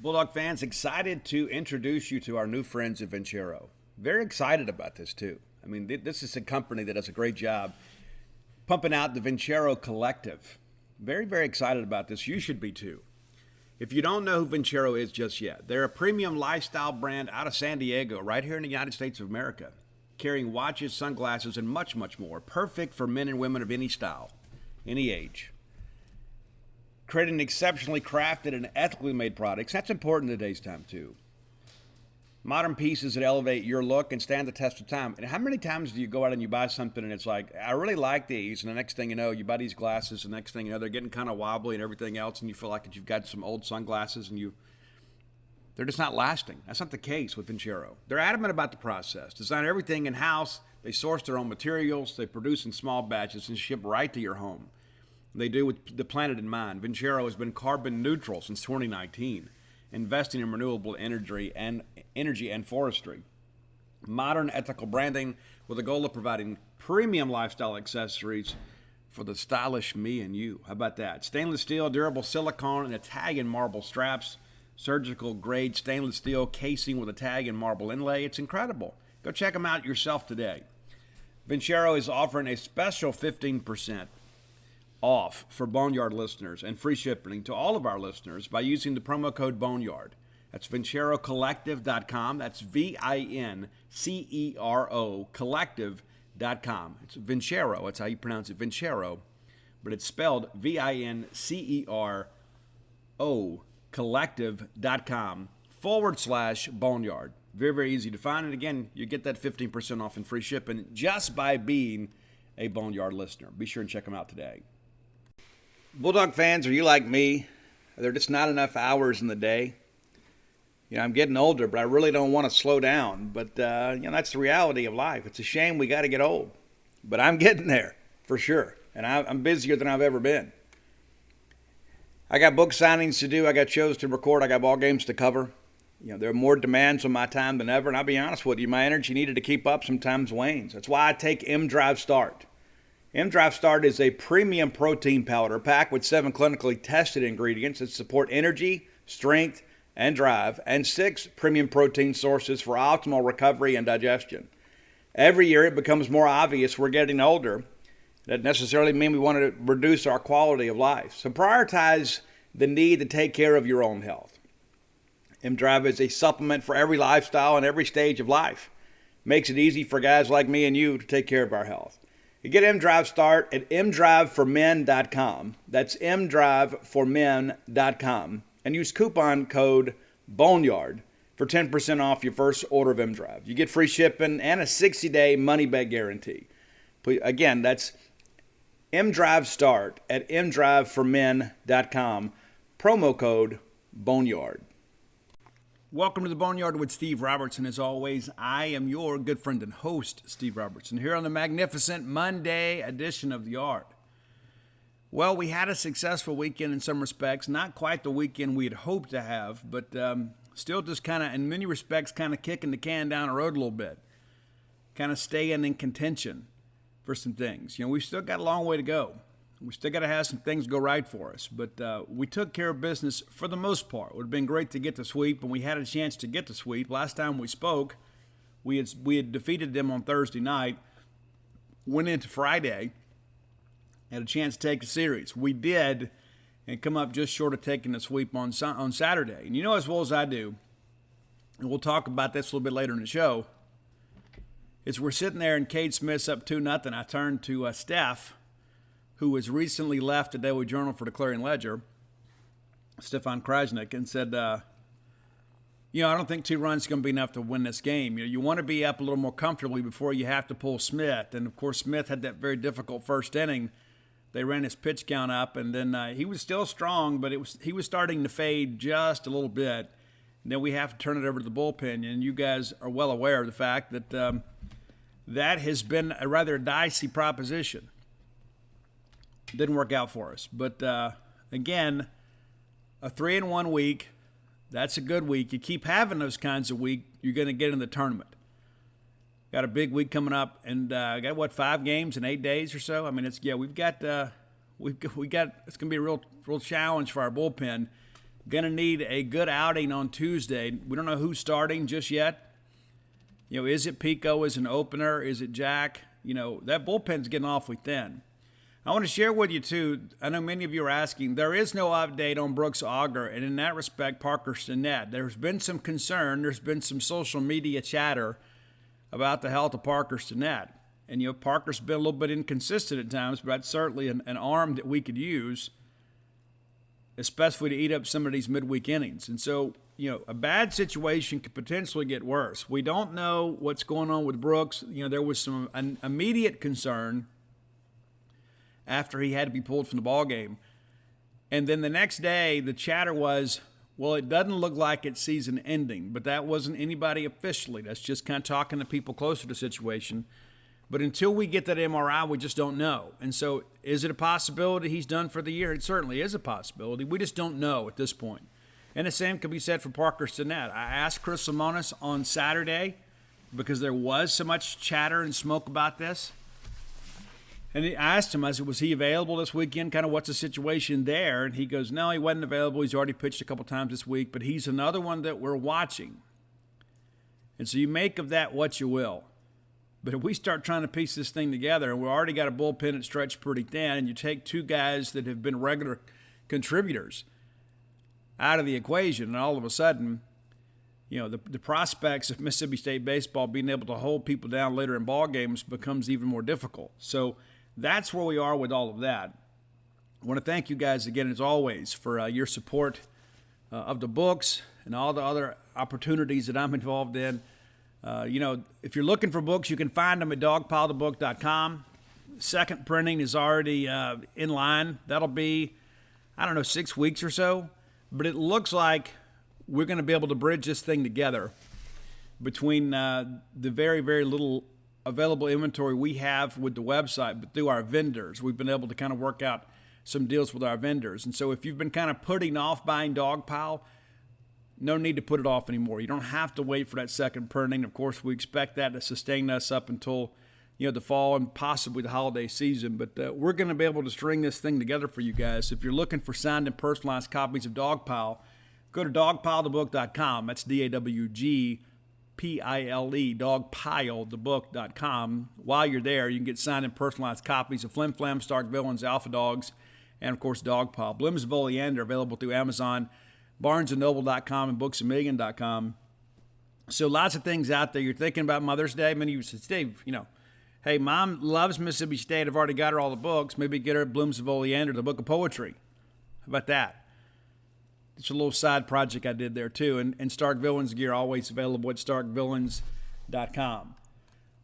Bulldog fans, excited to introduce you to our new friends at Vincero. Very excited about this, too. I mean, this is a company that does a great job pumping out the Vincero Collective. Very, very excited about this. You should be, too. If you don't know who Vincero is just yet, they're a premium lifestyle brand out of San Diego, right here in the United States of America, carrying watches, sunglasses, and much, much more. Perfect for men and women of any style, any age. Creating exceptionally crafted and ethically made products. That's important in today's time, too. Modern pieces that elevate your look and stand the test of time. And how many times do you go out and you buy something and it's like, I really like these, and the next thing you know, you buy these glasses, and the next thing you know, they're getting kind of wobbly and everything else, and you feel like that you've got some old sunglasses and they're just not lasting. That's not the case with Vincero. They're adamant about the process. Design everything in-house. They source their own materials. They produce in small batches and ship right to your home. They do with the planet in mind. Vincero has been carbon neutral since 2019, investing in renewable energy and forestry. Modern ethical branding with the goal of providing premium lifestyle accessories for the stylish me and you. How about that? Stainless steel, durable silicone, and Italian marble straps. Surgical grade stainless steel casing with Italian marble inlay. It's incredible. Go check them out yourself today. Vincero is offering a special 15% off for Boneyard listeners and free shipping to all of our listeners by using the promo code Boneyard. That's VinceroCollective.com. That's VINCERO Collective.com. It's Vincero. That's how you pronounce it, Vincero. But it's spelled VINCERO Collective.com/Boneyard. Very, very easy to find. And again, you get that 15% off and free shipping just by being a Boneyard listener. Be sure and check them out today. Bulldog fans, are you like me? Are there just not enough hours in the day? You know, I'm getting older, but I really don't want to slow down. But, that's the reality of life. It's a shame we got to get old. But I'm getting there, for sure. And I'm busier than I've ever been. I got book signings to do. I got shows to record. I got ball games to cover. You know, there are more demands on my time than ever. And I'll be honest with you, my energy needed to keep up sometimes wanes. That's why I take M-Drive Start. M-Drive Start is a premium protein powder packed with 7 clinically tested ingredients that support energy, strength, and drive, and 6 premium protein sources for optimal recovery and digestion. Every year it becomes more obvious we're getting older. That doesn't necessarily mean we want to reduce our quality of life. So prioritize the need to take care of your own health. M-Drive is a supplement for every lifestyle and every stage of life. Makes it easy for guys like me and you to take care of our health. You get M-Drive Start at mdriveformen.com. That's mdriveformen.com. And use coupon code Boneyard for 10% off your first order of M-Drive. You get free shipping and a 60-day money-back guarantee. Again, that's M-Drive Start at mdriveformen.com. Promo code Boneyard. Welcome to the Boneyard with Steve Robertson. As always, I am your good friend and host, Steve Robertson, here on the magnificent Monday edition of the Yard. Well, we had a successful weekend in some respects. Not quite the weekend we had hoped to have, but still just kind of, in many respects, kind of kicking the can down the road a little bit. Kind of staying in contention for some things. You know, we've still got a long way to go. We still got to have some things go right for us. But we took care of business for the most part. It would have been great to get the sweep, and we had a chance to get the sweep. Last time we spoke, we had defeated them on Thursday night, went into Friday, had a chance to take the series. We did, and come up just short of taking the sweep on Saturday. And you know as well as I do, and we'll talk about this a little bit later in the show, is we're sitting there and Cade Smith's up 2-0. I turned to Steph, who has recently left the Daily Journal for the Clarion Ledger, Stefan Krajnik, and said, I don't think 2 runs is going to be enough to win this game. You want to be up a little more comfortably before you have to pull Smith. And, of course, Smith had that very difficult first inning. They ran his pitch count up, and then he was still strong, but he was starting to fade just a little bit. And then we have to turn it over to the bullpen, and you guys are well aware of the fact that that has been a rather dicey proposition. Didn't work out for us. But, again, a 3-1 week, that's a good week. You keep having those kinds of weeks, you're going to get in the tournament. Got a big week coming up, and got 5 games in 8 days or so. I mean, it's going to be a real challenge for our bullpen Going to need a good outing on Tuesday. We don't know who's starting just yet. Is it Pico as an opener? Is it Jack? That bullpen's getting awfully thin. I want to share with you, too, I know many of you are asking, there is no update on Brooks Auger, and in that respect, Parker Stinnett. There's been some concern. There's been some social media chatter about the health of Parker Stinnett. And, Parker's been a little bit inconsistent at times, but that's certainly an arm that we could use, especially to eat up some of these midweek innings. And so, a bad situation could potentially get worse. We don't know what's going on with Brooks. There was an immediate concern after he had to be pulled from the ball game. And then the next day, the chatter was, well, it doesn't look like it's season ending, but that wasn't anybody officially. That's just kind of talking to people closer to the situation. But until we get that MRI, we just don't know. And so is it a possibility he's done for the year? It certainly is a possibility. We just don't know at this point. And the same could be said for Parker Stinnett. I asked Chris Lemonis on Saturday, because there was so much chatter and smoke about this. And I asked him, I said, was he available this weekend? Kind of what's the situation there? And he goes, no, he wasn't available. He's already pitched a couple times this week, but he's another one that we're watching. And so you make of that what you will. But if we start trying to piece this thing together, and we've already got a bullpen that's stretched pretty thin, and you take two guys that have been regular contributors out of the equation, and all of a sudden, the prospects of Mississippi State baseball being able to hold people down later in ball games becomes even more difficult. So that's where we are with all of that. I want to thank you guys again, as always, for your support of the books and all the other opportunities that I'm involved in. If you're looking for books, you can find them at dogpilethebook.com. Second printing is already in line. That'll be, 6 weeks or so. But it looks like we're going to be able to bridge this thing together between the very, very little available inventory we have with the website, but through our vendors. We've been able to kind of work out some deals with our vendors. And so if you've been kind of putting off buying Dogpile, no need to put it off anymore. You don't have to wait for that second printing. Of course, we expect that to sustain us up until the fall and possibly the holiday season. But we're going to be able to string this thing together for you guys. If you're looking for signed and personalized copies of Dogpile, go to dogpilethebook.com. That's DAWGPILE, dogpilethebook.com. While you're there, you can get signed and personalized copies of Flim Flam, Stark Villains, Alpha Dogs, and, of course, Dogpile. Blims of Oleander available through Amazon, BarnesandNoble.com, and BooksAMillion.com. So lots of things out there. You're thinking about Mother's Day. Many of you said, Steve, hey, Mom loves Mississippi State. I've already got her all the books. Maybe get her Blooms of Oleander, the book of poetry. How about that? It's a little side project I did there, too. And Stark Villains gear always available at StarkVillains.com.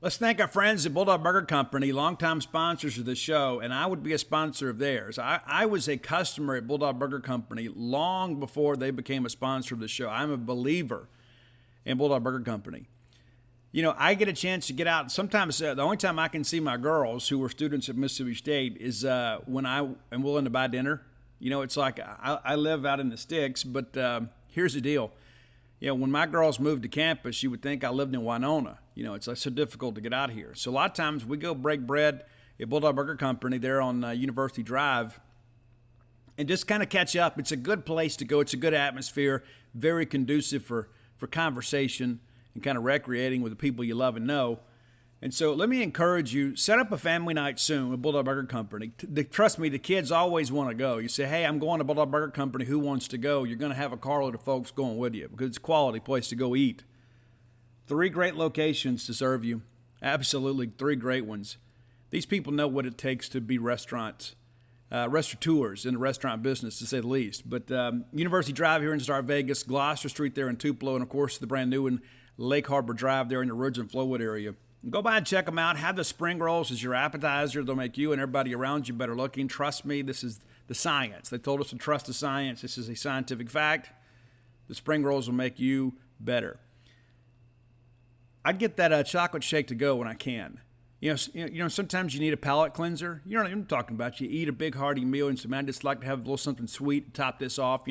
Let's thank our friends at Bulldog Burger Company, longtime sponsors of the show, and I would be a sponsor of theirs. I was a customer at Bulldog Burger Company long before they became a sponsor of the show. I'm a believer in Bulldog Burger Company. I get a chance to get out. Sometimes the only time I can see my girls who were students at Mississippi State is when I am willing to buy dinner. It's like I live out in the sticks, but here's the deal. When my girls moved to campus, you would think I lived in Winona. It's like so difficult to get out here. So a lot of times we go break bread at Bulldog Burger Company there on University Drive and just kind of catch up. It's a good place to go. It's a good atmosphere, very conducive for conversation and kind of recreating with the people you love and know. And so let me encourage you, set up a family night soon with Bulldog Burger Company. Trust me, the kids always want to go. You say, hey, I'm going to Bulldog Burger Company. Who wants to go? You're going to have a carload of folks going with you because it's a quality place to go eat. 3 great locations to serve you. Absolutely 3 great ones. These people know what it takes to be restaurateurs in the restaurant business, to say the least. But University Drive here in Star Vegas, Gloucester Street there in Tupelo, and, of course, the brand new one, Lake Harbor Drive there in the Ridge and Flowood area. Go by and check them out. Have the spring rolls as your appetizer. They'll make you and everybody around you better looking. Trust me, this is the science. They told us to trust the science. This is a scientific fact. The spring rolls will make you better. I get that chocolate shake to go when I can. Sometimes you need a palate cleanser. You know what I'm talking about. You eat a big hearty meal and I just like to have a little something sweet to top this off,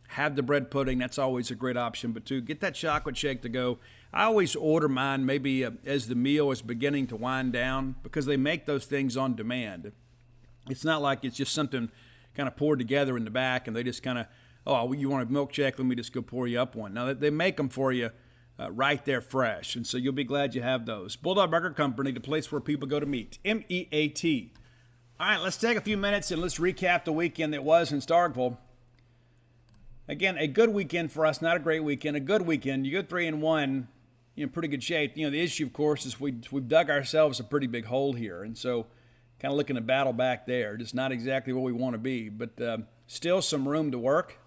Have the bread pudding. That's always a great option. But to get that chocolate shake to go, I always order mine maybe as the meal is beginning to wind down because they make those things on demand. It's not like it's just something kind of poured together in the back and they just kind of oh, you want a milkshake? Let me just go pour you up one. Now, they make them for you right there fresh, and so you'll be glad you have those. Bulldog Burger Company, the place where people go to meet. MEAT. All right, let's take a few minutes and let's recap the weekend that was in Starkville. Again, a good weekend for us, not a great weekend, a good weekend. You go 3-1, you're in pretty good shape. You know, the issue, of course, is we've dug ourselves a pretty big hole here, and so kind of looking to battle back there. Just not exactly where we want to be, but still some room to work,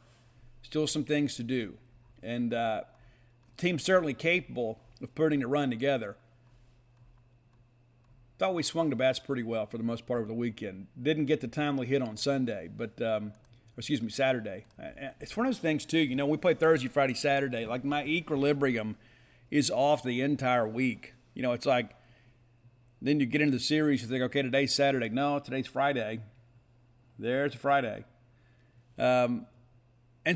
still some things to do. And the team's certainly capable of putting the run together. Thought we swung the bats pretty well for the most part of the weekend. Didn't get the timely hit on Sunday, but Saturday. It's one of those things, too. You know, we play Thursday, Friday, Saturday. Like, my equilibrium is off the entire week. You know, it's like, then you get into the series, you think, okay, today's Saturday. No, today's Friday. There's a Friday. And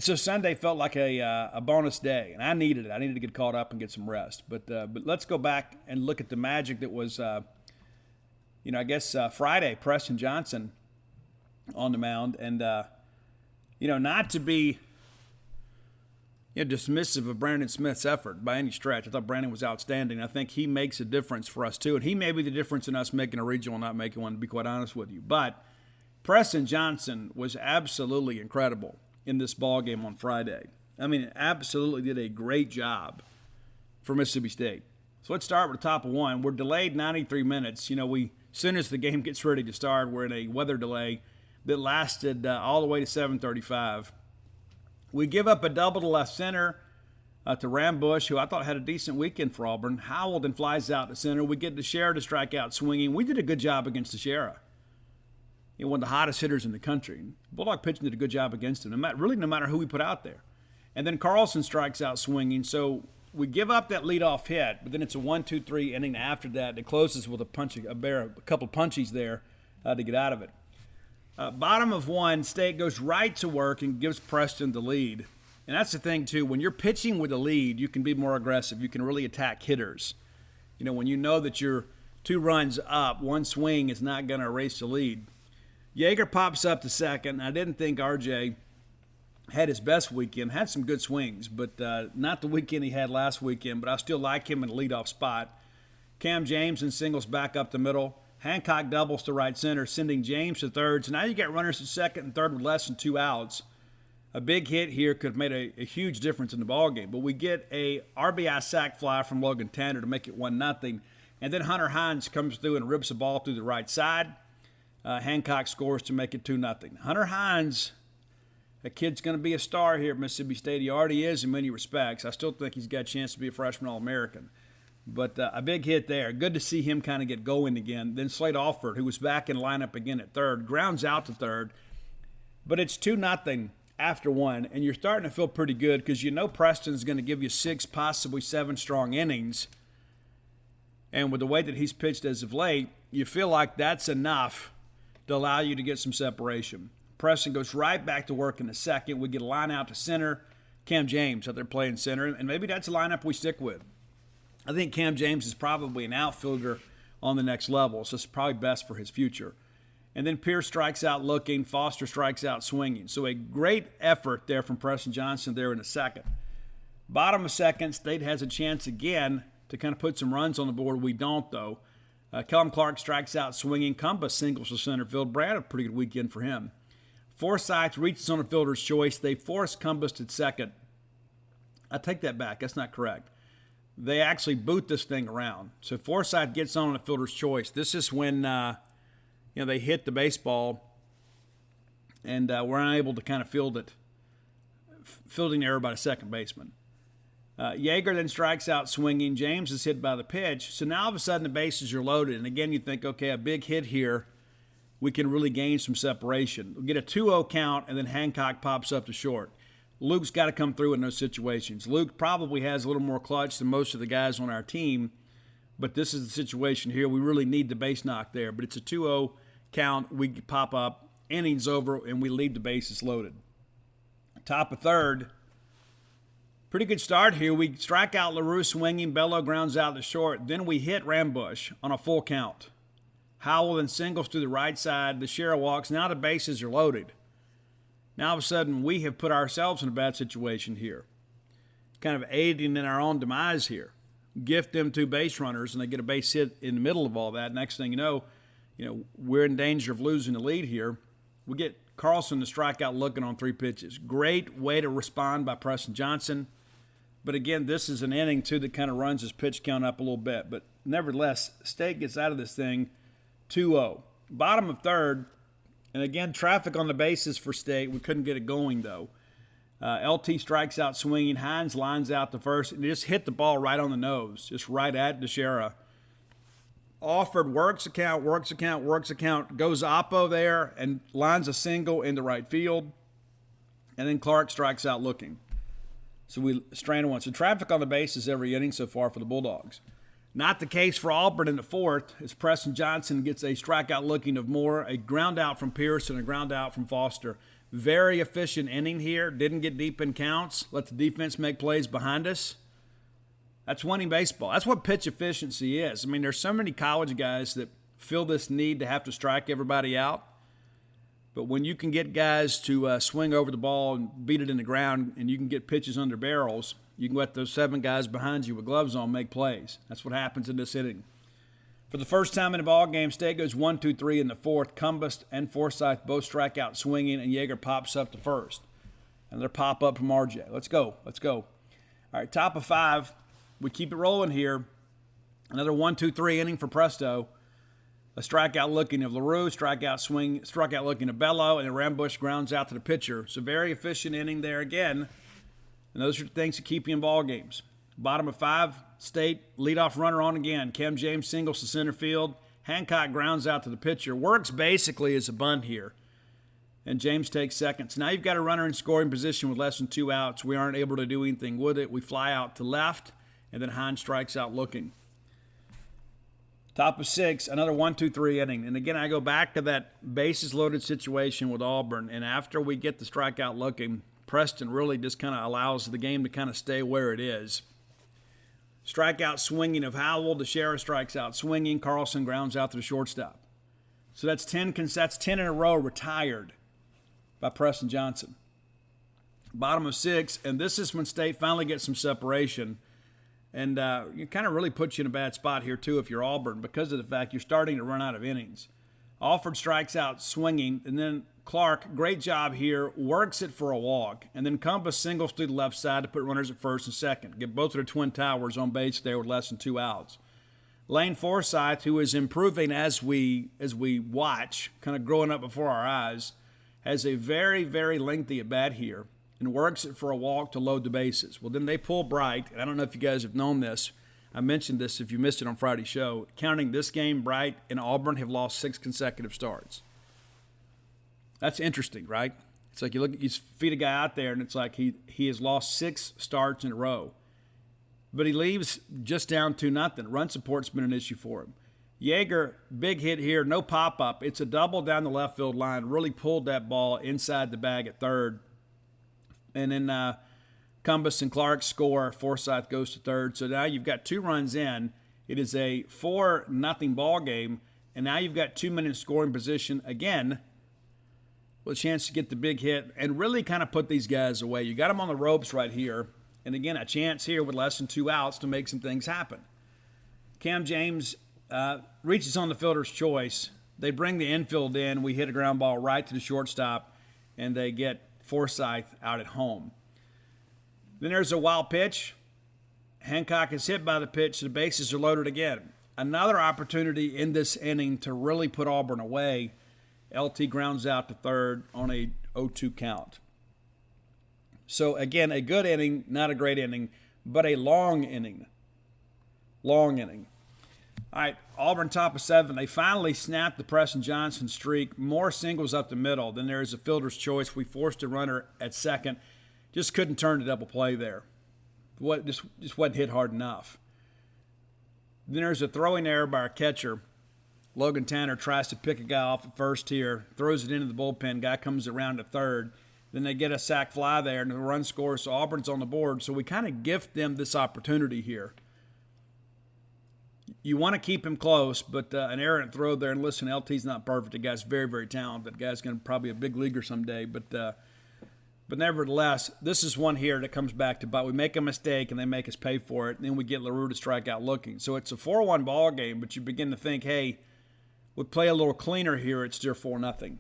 so Sunday felt like a bonus day, and I needed it. I needed to get caught up and get some rest. But let's go back and look at the magic that was, Friday, Preston Johnson on the mound. And, not to be dismissive of Brandon Smith's effort by any stretch. I thought Brandon was outstanding. I think he makes a difference for us, too. And he may be the difference in us making a regional and not making one, to be quite honest with you. But Preston Johnson was absolutely incredible in this ball game on Friday. I mean, absolutely did a great job for Mississippi State. So let's start with the top of one. We're delayed 93 minutes. You know, as soon as the game gets ready to start, we're in a weather delay that lasted all the way to 7:35. We give up a double to left center to Rambush, who I thought had a decent weekend for Auburn. Howell then flies out to center. We get Teixeira to strike out swinging. We did a good job against Teixeira. One of the hottest hitters in the country. Bulldog pitching did a good job against him, no matter who we put out there. And then Carlson strikes out swinging. So we give up that leadoff hit, but then it's a 1-2-3 inning after that. It closes with a couple punchies there to get out of it. Bottom of one, State goes right to work and gives Preston the lead. And that's the thing, too. When you're pitching with a lead, you can be more aggressive. You can really attack hitters. When you know that you're 2 runs up, one swing is not going to erase the lead. Yeager pops up to second. I didn't think RJ had his best weekend. Had some good swings, but not the weekend he had last weekend. But I still like him in the leadoff spot. Cam James and singles back up the middle. Hancock doubles to right center, sending James to third. So now you get runners at second and third with less than 2 outs. A big hit here could have made a huge difference in the ballgame. But we get a RBI sac fly from Logan Tanner to make it 1-0. And then Hunter Hines comes through and rips the ball through the right side. Hancock scores to make it 2-0. Hunter Hines, a kid's going to be a star here at Mississippi State. He already is in many respects. I still think he's got a chance to be a freshman All-American. But a big hit there. Good to see him kind of get going again. Then Slade Alford, who was back in lineup again at third, grounds out to third. But it's 2-0 after one, and you're starting to feel pretty good because you know Preston's going to give you 6, possibly 7 strong innings. And with the way that he's pitched as of late, you feel like that's enough to allow you to get some separation. Preston goes right back to work in the second. We get a line out to center. Cam James out there playing center, and maybe that's a lineup we stick with. I think Cam James is probably an outfielder on the next level, so it's probably best for his future. And then Pierce strikes out looking. Foster strikes out swinging. So a great effort there from Preston Johnson there in the second. Bottom of second, State has a chance again to kind of put some runs on the board. We don't, though. Kellum Clark strikes out swinging. Cumbas singles to center field. Brad, a pretty good weekend for him. Forsythe reaches on a fielder's choice. They force Cumbas to second. I take that back. That's not correct. They actually boot this thing around. So Forsythe gets on a fielder's choice. This is when they hit the baseball and we're unable to kind of field it. Fielding error by the second baseman. Yeager then strikes out swinging. James is hit by the pitch. So now all of a sudden the bases are loaded. And again, you think, okay, a big hit here. We can really gain some separation. We'll get a 2-0 count, and then Hancock pops up to short. Luke's got to come through in those situations. Luke probably has a little more clutch than most of the guys on our team, but this is the situation here. We really need the base knock there. But it's a 2-0 count. We pop up, innings over, and we leave the bases loaded. Top of third. Pretty good start here. We strike out LaRue swinging. Bello grounds out to short. Then we hit Rambush on a full count. Howell then singles to the right side. Teixeira walks. Now the bases are loaded. Now, all of a sudden, we have put ourselves in a bad situation here, kind of aiding in our own demise here. Gift them 2 base runners, and they get a base hit in the middle of all that. Next thing you know, we're in danger of losing the lead here. We get Carlson to strike out looking on 3 pitches. Great way to respond by Preston Johnson. But again, this is an inning, too, that kind of runs his pitch count up a little bit. But nevertheless, State gets out of this thing 2-0. Bottom of third, and again, traffic on the bases for State. We couldn't get it going, though. LT strikes out swinging. Hines lines out the first, and he just hit the ball right on the nose, just right at DeShera. Alford works a count, goes oppo there and lines a single into right field. And then Clark strikes out looking. So we strain 1. So traffic on the bases every inning so far for the Bulldogs. Not the case for Auburn in the 4th, as Preston Johnson gets a strikeout looking of Moore, a ground out from Pierce, and a ground out from Foster. Very efficient inning here. Didn't get deep in counts. Let the defense make plays behind us. That's winning baseball. That's what pitch efficiency is. I mean, there's so many college guys that feel this need to have to strike everybody out. But when you can get guys to swing over the ball and beat it in the ground, and you can get pitches under barrels, you can let those 7 guys behind you with gloves on make plays. That's what happens in this inning. For the first time in the ball game, State goes 1-2-3 in the 4th. Cumbest and Forsythe both strike out swinging, and Yeager pops up to first. Another pop up from RJ. Let's go. All right, top of 5. We keep it rolling here. Another 1-2-3 inning for Presto. A strikeout looking of LaRue, strikeout looking of Bello, and then Rambush grounds out to the pitcher. So very efficient inning there again. And those are the things that keep you in ball games. Bottom of 5, State leadoff runner on again. Cam James singles to center field. Hancock grounds out to the pitcher. Works basically as a bunt here. And James takes second. So now you've got a runner in scoring position with less than 2 outs. We aren't able to do anything with it. We fly out to left, and then Hines strikes out looking. Top of 6, another 1-2-3 inning. And again, I go back to that bases loaded situation with Auburn. And after we get the strikeout looking, Preston really just kind of allows the game to kind of stay where it is. Strikeout swinging of Howell. DeShera strikes out swinging. Carlson grounds out to the shortstop. So that's 10 in a row retired by Preston Johnson. Bottom of 6, and this is when State finally gets some separation. And it kind of really puts you in a bad spot here, too, if you're Auburn, because of the fact you're starting to run out of innings. Alford strikes out swinging, and then Clark, great job here, works it for a walk. And then Compass singles through the left side to put runners at first and second. Get both of their twin towers on base there with less than 2 outs. Lane Forsythe, who is improving as we watch, kind of growing up before our eyes, has a very, very lengthy at-bat here and works it for a walk to load the bases. Well, then they pull Bright, and I don't know if you guys have known this. I mentioned this if you missed it on Friday's show. Counting this game, Bright and Auburn have lost 6 consecutive starts. That's interesting, right? It's like you feed a guy out there, and it's like he has lost 6 starts in a row. But he leaves just down 2-0. Run support's been an issue for him. Yeager, big hit here, no pop-up. It's a double down the left field line. Really pulled that ball inside the bag at third. And then Cumbus and Clark score. Forsythe goes to third. So now you've got 2 runs in. It is a 4-0 ball game. And now you've got 2 men in scoring position again with a chance to get the big hit and really kind of put these guys away. You got them on the ropes right here. And again, a chance here with less than 2 outs to make some things happen. Cam James reaches on the fielder's choice. They bring the infield in. We hit a ground ball right to the shortstop, and they get Forsythe out at home. Then there's a wild pitch. Hancock is hit by the pitch. The bases are loaded again. Another opportunity in this inning to really put Auburn away. LT grounds out to third on a 0-2 count. So, again, a good inning, not a great inning, but a long inning. Long inning. All right, Auburn top of 7. They finally snapped the Preston Johnson streak. More singles up the middle. Then there's a fielder's choice. We forced a runner at second. Just couldn't turn the double play there. Just wasn't hit hard enough. Then there's a throwing error by our catcher. Logan Tanner tries to pick a guy off at first here, throws it into the bullpen. Guy comes around to third. Then they get a sac fly there, and the run scores, so Auburn's on the board. So we kind of gift them this opportunity here. You want to keep him close, but an errant throw there. And listen, LT's not perfect. The guy's very, very talented. The guy's going to probably be a big leaguer someday. But But nevertheless, this is one here that comes back to, but we make a mistake and they make us pay for it, and then we get LaRue to strike out looking. So it's a 4-1 ball game, but you begin to think, hey, we play a little cleaner here, it's still 4-0.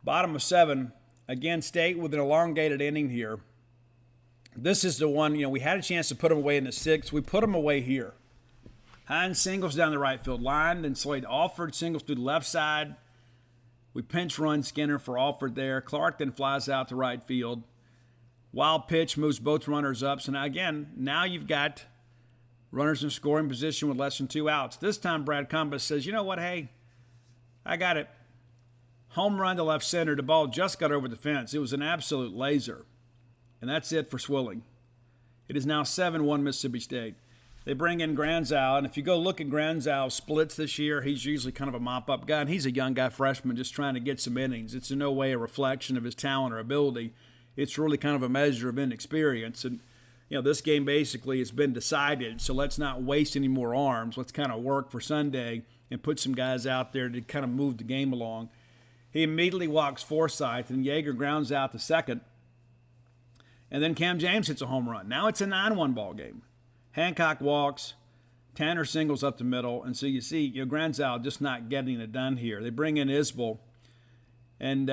Bottom of 7, again, State with an elongated inning here. This is the one, we had a chance to put them away in the 6th. We put them away here. Hines singles down the right field line, then Slade Alford singles to the left side. We pinch run Skinner for Alford there. Clark then flies out to right field. Wild pitch moves both runners up. So now you've got runners in scoring position with less than 2 outs. This time Brad Cumbas says, you know what, hey, I got it. Home run to left center. The ball just got over the fence. It was an absolute laser. And that's it for Swilling. It is now 7-1 Mississippi State. They bring in Granzow, and if you go look at Granzow's splits this year, he's usually kind of a mop-up guy, and he's a young guy, freshman, just trying to get some innings. It's in no way a reflection of his talent or ability. It's really kind of a measure of inexperience. And, this game basically has been decided, so let's not waste any more arms. Let's kind of work for Sunday and put some guys out there to kind of move the game along. He immediately walks Forsythe, and Yeager grounds out to second. And then Cam James hits a home run. Now it's a 9-1 ball game. Hancock walks, Tanner singles up the middle, and so you see, Granzow just not getting it done here. They bring in Isbell, and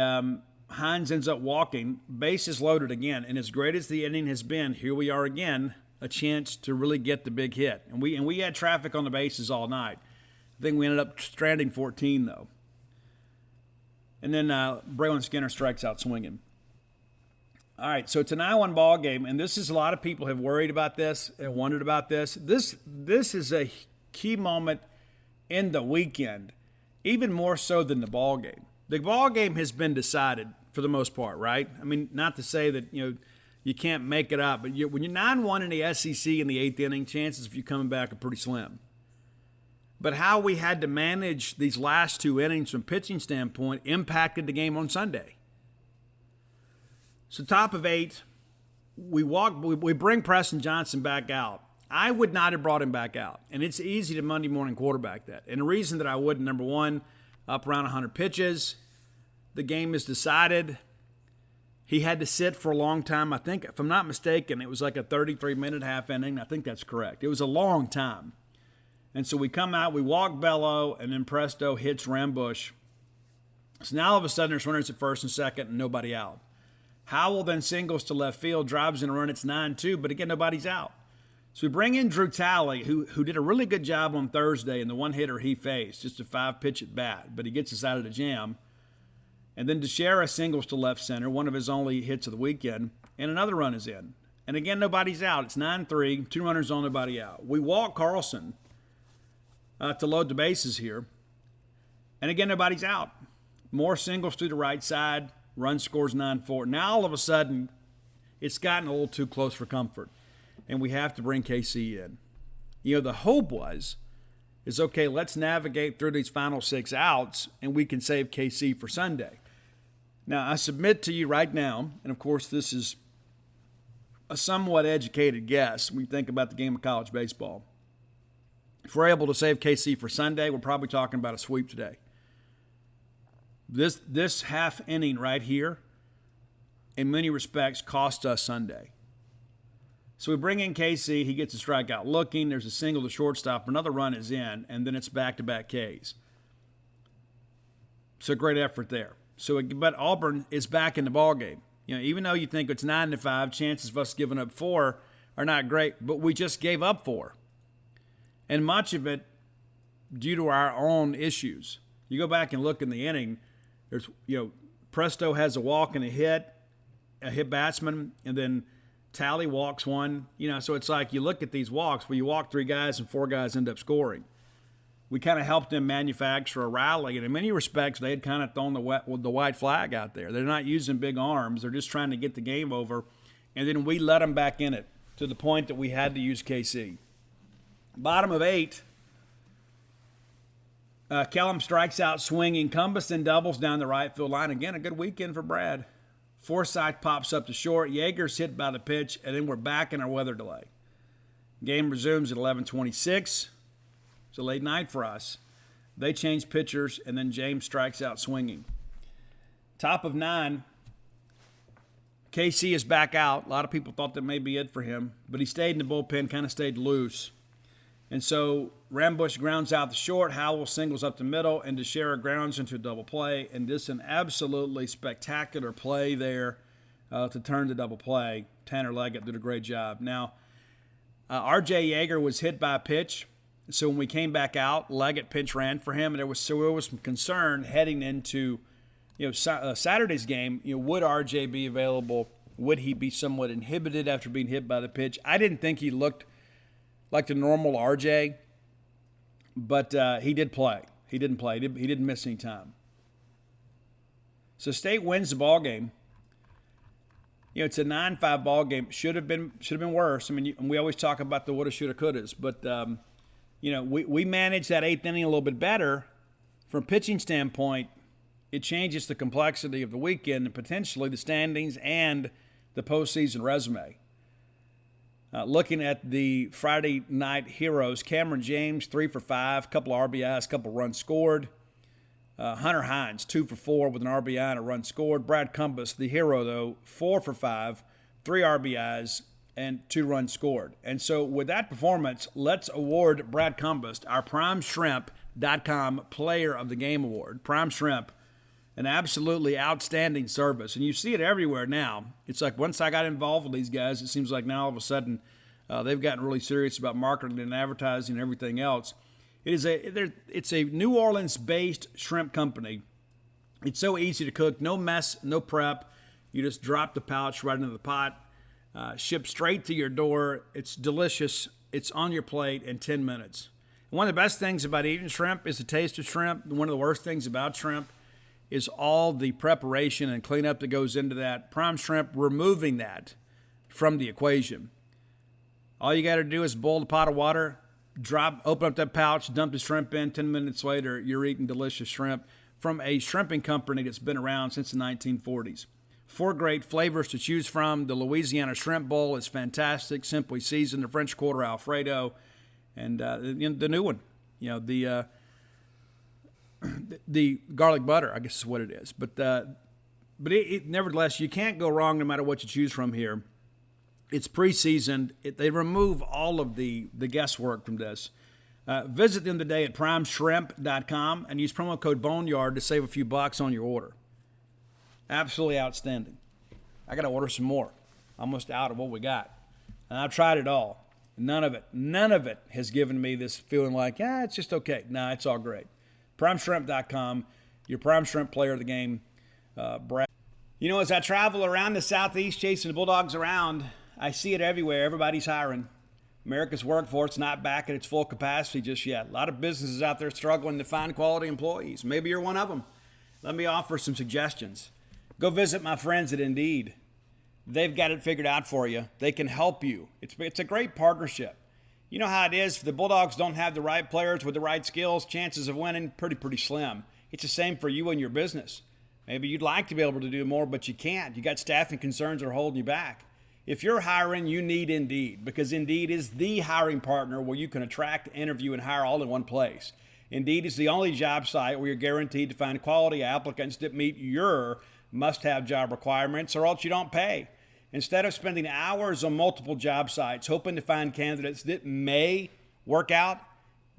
Hines ends up walking, bases loaded again, and as great as the inning has been, here we are again, a chance to really get the big hit. And we had traffic on the bases all night. I think we ended up stranding 14, though. And then Braylon Skinner strikes out swinging. All right, so it's a 9-1 ball game, and this is a lot of people have worried about this and wondered about this. This is a key moment in the weekend, even more so than the ball game. The ball game has been decided for the most part, right? I mean, not to say that you can't make it up, but when you're 9-1 in the SEC in the 8th inning, chances of you coming back are pretty slim. But how we had to manage these last 2 innings from pitching standpoint impacted the game on Sunday. So top of 8, we bring Preston Johnson back out. I would not have brought him back out. And it's easy to Monday morning quarterback that. And the reason that I wouldn't, number one, up around 100 pitches. The game is decided. He had to sit for a long time. I think, if I'm not mistaken, it was like a 33-minute half inning. I think that's correct. It was a long time. And so we come out, we walk Bello, and then Presto hits Rambush. So now all of a sudden there's runners at first and second and nobody out. Howell then singles to left field, drives in a run. It's 9-2, but again, nobody's out. So we bring in Drew Talley, who did a really good job on Thursday in the one hitter he faced, just a 5-pitch at bat, but he gets us out of the jam. And then DeShera singles to left center, one of his only hits of the weekend, and another run is in. And again, nobody's out. It's 9-3, 2 runners on, nobody out. We walk Carlson to load the bases here. And again, nobody's out. More singles to the right side. Run scores 9-4. Now, all of a sudden, it's gotten a little too close for comfort, and we have to bring KC in. The hope is okay, let's navigate through these final 6 outs, and we can save KC for Sunday. Now, I submit to you right now, and of course, this is a somewhat educated guess when we think about the game of college baseball. If we're able to save KC for Sunday, we're probably talking about a sweep today. This half inning right here, in many respects, cost us Sunday. So we bring in KC. He gets a strikeout looking. There's a single to shortstop. Another run is in, and then it's back-to-back Ks. So great effort there. But Auburn is back in the ballgame. Even though you think it's 9-5, chances of us giving up 4 are not great, but we just gave up 4. And much of it due to our own issues. You go back and look in the inning, there's, Presto has a walk and a hit batsman, and then Talley walks one. So it's like you look at these walks where you walk 3 guys and 4 guys end up scoring. We kind of helped them manufacture a rally, and in many respects, they had kind of thrown the white flag out there. They're not using big arms. They're just trying to get the game over, and then we let them back in it to the point that we had to use KC. Bottom of 8, Kellum strikes out swinging. Cumbas then doubles down the right field line. Again, a good weekend for Brad. Forsythe pops up to short. Yeager's hit by the pitch, and then we're back in our weather delay. Game resumes at 11:26. It's a late night for us. They change pitchers, and then James strikes out swinging. Top of 9, KC is back out. A lot of people thought that may be it for him, but he stayed in the bullpen, kind of stayed loose. And so Rambush grounds out the short, Howell singles up the middle, and Teixeira grounds into a double play. And this an absolutely spectacular play there to turn the double play. Tanner Leggett did a great job. Now, R.J. Yeager was hit by a pitch. So when we came back out, Leggett pinch ran for him, and there was some concern heading into Saturday's game. Would R.J. be available? Would he be somewhat inhibited after being hit by the pitch? I didn't think he looked like the normal R.J., but he did play. He didn't play. He didn't miss any time. So State wins the ball game. It's a 9-5 ball game. Should have been worse. I mean, we always talk about the woulda, shoulda, couldas, but we managed that eighth inning a little bit better. From a pitching standpoint, it changes the complexity of the weekend and potentially the standings and the postseason resume. Looking at the Friday night heroes, Cameron James, 3 for 5, couple of RBIs, couple runs scored. Hunter Hines, 2 for 4 with an RBI and a run scored. Brad Cumbus, the hero, though, 4 for 5, 3 RBIs, and 2 runs scored. And so with that performance, let's award Brad Cumbus our PrimeShrimp.com Player of the Game Award. Prime Shrimp, an absolutely outstanding service. And you see it everywhere now. It's like once I got involved with these guys, it seems like now all of a sudden they've gotten really serious about marketing and advertising and everything else. It's a New Orleans-based shrimp company. It's so easy to cook, no mess, no prep. You just drop the pouch right into the pot, ship straight to your door. It's delicious. It's on your plate in 10 minutes. And one of the best things about eating shrimp is the taste of shrimp. One of the worst things about shrimp is all the preparation and cleanup that goes into that. Prime Shrimp removing that from the equation. All you got to do is boil a pot of water, open up that pouch, dump the shrimp in. 10 minutes later, you're eating delicious shrimp from a shrimping company that's been around since the 1940s. 4 great flavors to choose from. The Louisiana Shrimp Bowl is fantastic, simply seasoned. The French Quarter Alfredo, and the new one, the garlic butter, I guess is what it is. But nevertheless, you can't go wrong no matter what you choose from here. It's pre-seasoned. They remove all of the guesswork from this. Visit them today at PrimeShrimp.com and use promo code Boneyard to save a few bucks on your order. Absolutely outstanding. I got to order some more. Almost out of what we got. And I've tried it all. None of it has given me this feeling like, it's just okay. No, it's all great. PrimeShrimp.com, your Prime Shrimp Player of the Game, Brad. As I travel around the Southeast chasing the Bulldogs around, I see it everywhere. Everybody's hiring. America's workforce not back at its full capacity just yet. A lot of businesses out there struggling to find quality employees. Maybe you're one of them. Let me offer some suggestions. Go visit my friends at Indeed. They've got it figured out for you. They can help you. It's a great partnership. You know how it is. If the Bulldogs don't have the right players with the right skills, chances of winning pretty slim. It's the same for you and your business. Maybe you'd like to be able to do more, but you can't. You got staffing concerns that are holding you back. If you're hiring, you need Indeed, because Indeed is the hiring partner where you can attract, interview, and hire all in one place. Indeed is the only job site where you're guaranteed to find quality applicants that meet your must-have job requirements, or else you don't pay. Instead of spending hours on multiple job sites hoping to find candidates that may work out,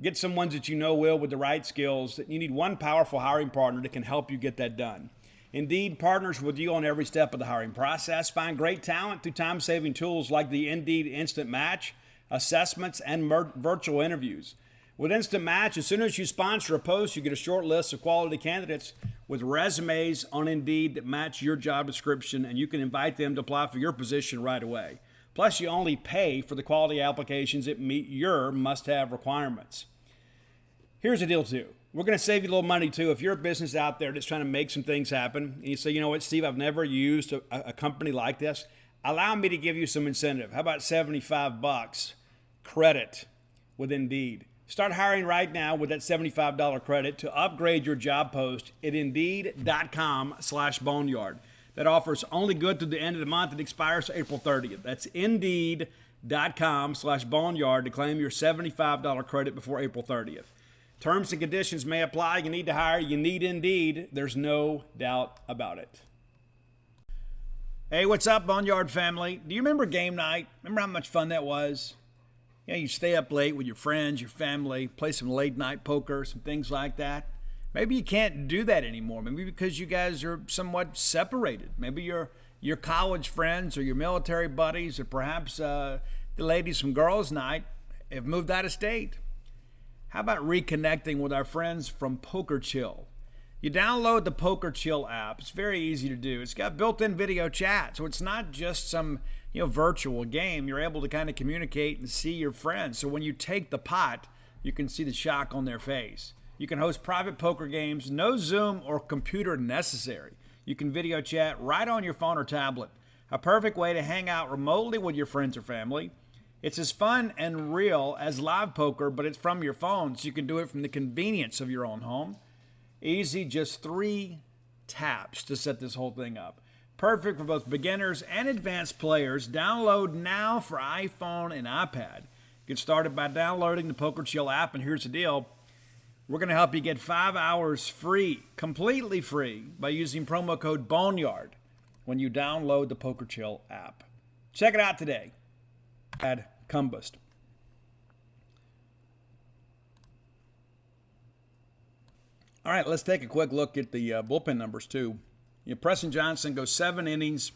get some ones that you know will with the right skills. You need one powerful hiring partner that can help you get that done. Indeed partners with you on every step of the hiring process. Find great talent through time-saving tools like the Indeed Instant Match, assessments, and virtual interviews. With Instant Match, as soon as you sponsor a post, you get a short list of quality candidates with resumes on Indeed that match your job description, and you can invite them to apply for your position right away. Plus, you only pay for the quality applications that meet your must-have requirements. Here's the deal, too. We're going to save you a little money, too. If you're a business out there that's trying to make some things happen, and you say, you know what, Steve, I've never used a company like this, allow me to give you some incentive. How about $75 credit with Indeed? Start hiring right now with that $75 credit to upgrade your job post at Indeed.com/Boneyard. That offer is only good through the end of the month. It expires April 30th. That's Indeed.com/Boneyard to claim your $75 credit before April 30th. Terms and conditions may apply. You need to hire. You need Indeed. There's no doubt about it. Hey, what's up, Boneyard family? Do you remember game night? Remember how much fun that was? You know, you stay up late with your friends, your family, play some late night poker, some things like that. Maybe you can't do that anymore. Maybe because you guys are somewhat separated. Maybe your college friends or your military buddies or perhaps the ladies from girls' night have moved out of state. How about reconnecting with our friends from Poker Chill? You download the Poker Chill app. It's very easy to do. It's got built-in video chat, so it's not just some virtual game. You're able to kind of communicate and see your friends. So when you take the pot, you can see the shock on their face. You can host private poker games, no Zoom or computer necessary. You can video chat right on your phone or tablet. A perfect way to hang out remotely with your friends or family. It's as fun and real as live poker, but it's from your phone, so you can do it from the convenience of your own home. Easy, just 3 taps to set this whole thing up. Perfect for both beginners and advanced players. Download now for iPhone and iPad. Get started by downloading the Poker Chill app, and here's the deal. We're going to help you get 5 hours free, completely free, by using promo code Boneyard when you download the Poker Chill app. Check it out today. Add Combust. All right, let's take a quick look at the bullpen numbers, too. Preston Johnson goes 7 innings,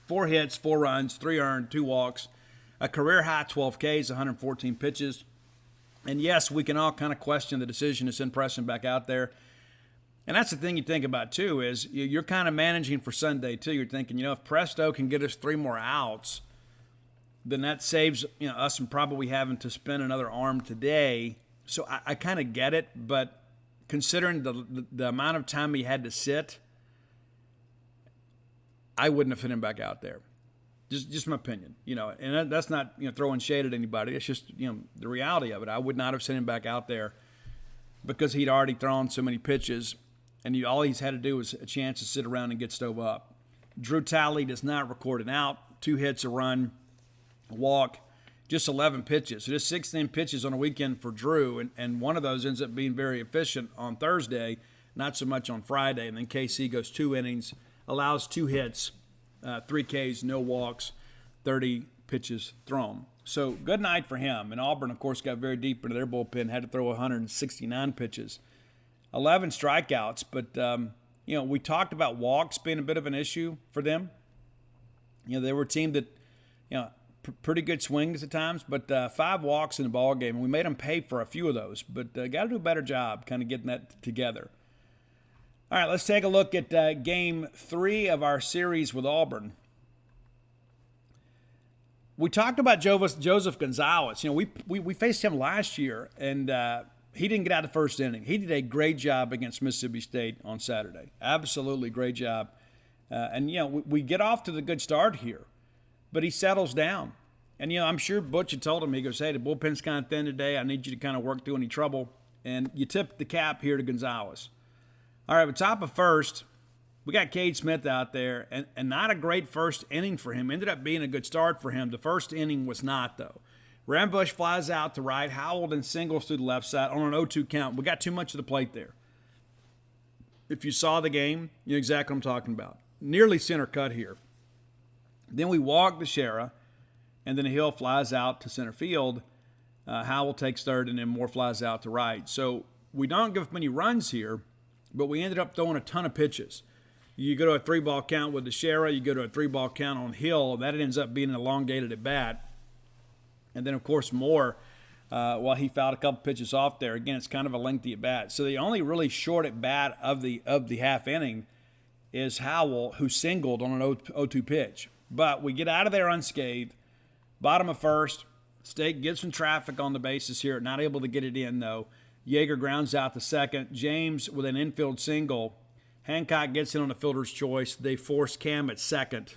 4 hits, 4 runs, 3 earned, 2 walks, a career-high 12 Ks, 114 pitches. And yes, we can all kind of question the decision to send Preston back out there. And that's the thing you think about, too, is you're kind of managing for Sunday, too. You're thinking, if Presto can get us 3 more outs, then that saves us from probably having to spend another arm today. So I kind of get it, but considering the amount of time he had to sit, I wouldn't have fit him back out there. Just my opinion, and that's not throwing shade at anybody. It's just the reality of it. I would not have sent him back out there because he'd already thrown so many pitches, and all he's had to do was a chance to sit around and get stove up. Drew Talley does not record an out, 2 hits, a run, a walk, just 11 pitches. So just 16 pitches on a weekend for Drew, and one of those ends up being very efficient on Thursday, not so much on Friday. And then KC goes 2 innings, allows 2 hits, 3 Ks, no walks, 30 pitches thrown. So good night for him. And Auburn, of course, got very deep into their bullpen, had to throw 169 pitches, 11 strikeouts. But, we talked about walks being a bit of an issue for them. They were a team that, pretty good swings at times, but 5 walks in the ball game. And we made them pay for a few of those, but got to do a better job kind of getting that together. All right, let's take a look at Game 3 of our series with Auburn. We talked about Joseph Gonzalez. We faced him last year, and he didn't get out of the first inning. He did a great job against Mississippi State on Saturday. Absolutely great job. We get off to the good start here, but he settles down. And, I'm sure Butch had told him, he goes, hey, the bullpen's kind of thin today. I need you to kind of work through any trouble. And you tip the cap here to Gonzalez. All right, top of first, we got Cade Smith out there, and not a great first inning for him. Ended up being a good start for him. The first inning was not, though. Rambush flies out to right. Howell then singles through the left side on an 0-2 count. We got too much of the plate there. If you saw the game, you know exactly what I'm talking about. Nearly center cut here. Then we walk the Shera, and then Hill flies out to center field. Howell takes third, and then Moore flies out to right. So we don't give up many runs here, but we ended up throwing a ton of pitches. You go to a 3-ball count with the Shera, you go to a 3-ball count on Hill, that ends up being an elongated at bat. And then, of course, Moore, while he fouled a couple pitches off there, again, it's kind of a lengthy at bat. So the only really short at bat of the half inning is Howell, who singled on an 0-2 pitch. But we get out of there unscathed. Bottom of first, State gets some traffic on the bases here, not able to get it in, though. Yeager grounds out to second. James with an infield single. Hancock gets in on the fielder's choice. They force Cam at second.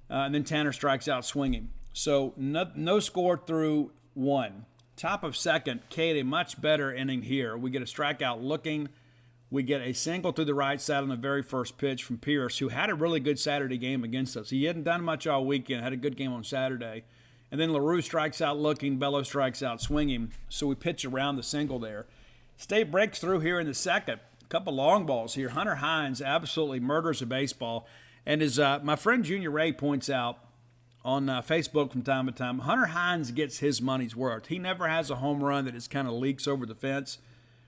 And then Tanner strikes out swinging. So no score through 1. Top of second, Cade, a much better inning here. We get a strikeout looking. We get a single through the right side on the very first pitch from Pierce, who had a really good Saturday game against us. He hadn't done much all weekend, had a good game on Saturday. And then LaRue strikes out looking, Bello strikes out swinging. So we pitch around the single there. State breaks through here in the second. A couple long balls here. Hunter Hines absolutely murders a baseball. And as my friend Junior Ray points out on Facebook from time to time, Hunter Hines gets his money's worth. He never has a home run that just kind of leaks over the fence.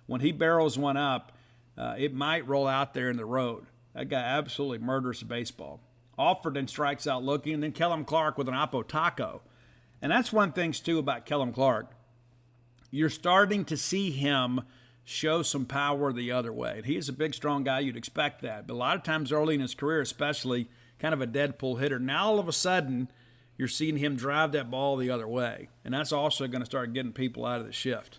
When he barrels one up, it might roll out there in the road. That guy absolutely murders the baseball. Offered and strikes out looking, and then Kellum Clark with an Oppo Taco. And that's one thing, too, about Kellum Clark. You're starting to see him show some power the other way. And he is a big, strong guy. You'd expect that. But a lot of times early in his career, especially, kind of a dead pull hitter. Now, all of a sudden, you're seeing him drive that ball the other way. And that's also going to start getting people out of the shift.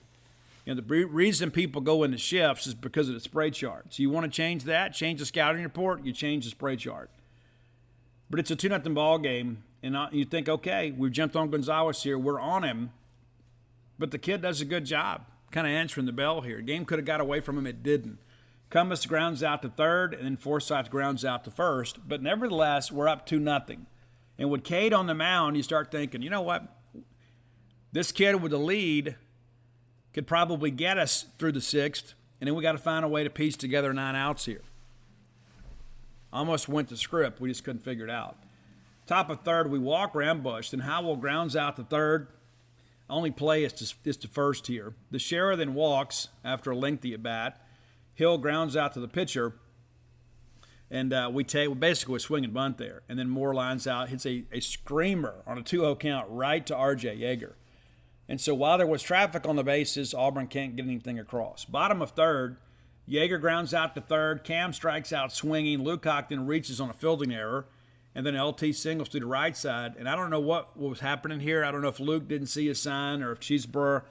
You know, the reason people go into shifts is because of the spray chart. So you want to change that, change the scouting report, you change the spray chart. But it's a 2-0 ball game, and you think, okay, we've jumped on Gonzalez here, we're on him. But the kid does a good job kind of answering the bell here. The game could have got away from him, it didn't. Cummins grounds out to third, and then Forsythe grounds out to first. But nevertheless, we're up 2-0. And with Cade on the mound, you start thinking, you know what? This kid with the lead could probably get us through the sixth, and then we got to find a way to piece together 9 outs here. Almost went to script. We just couldn't figure it out. Top of third, we walk Rambush. Then Howell grounds out to third. Only play is to first here. The Sheriff then walks after a lengthy at-bat. Hill grounds out to the pitcher. And we basically a swing and bunt there. And then Moore lines out, hits a screamer on a 2-0 count right to R.J. Yeager. And so while there was traffic on the bases, Auburn can't get anything across. Bottom of third, Yeager grounds out to third. Cam strikes out swinging. Lucock then reaches on a fielding error. And then LT singles to the right side. And I don't know what was happening here. I don't know if Luke didn't see a sign or if Cheeseburger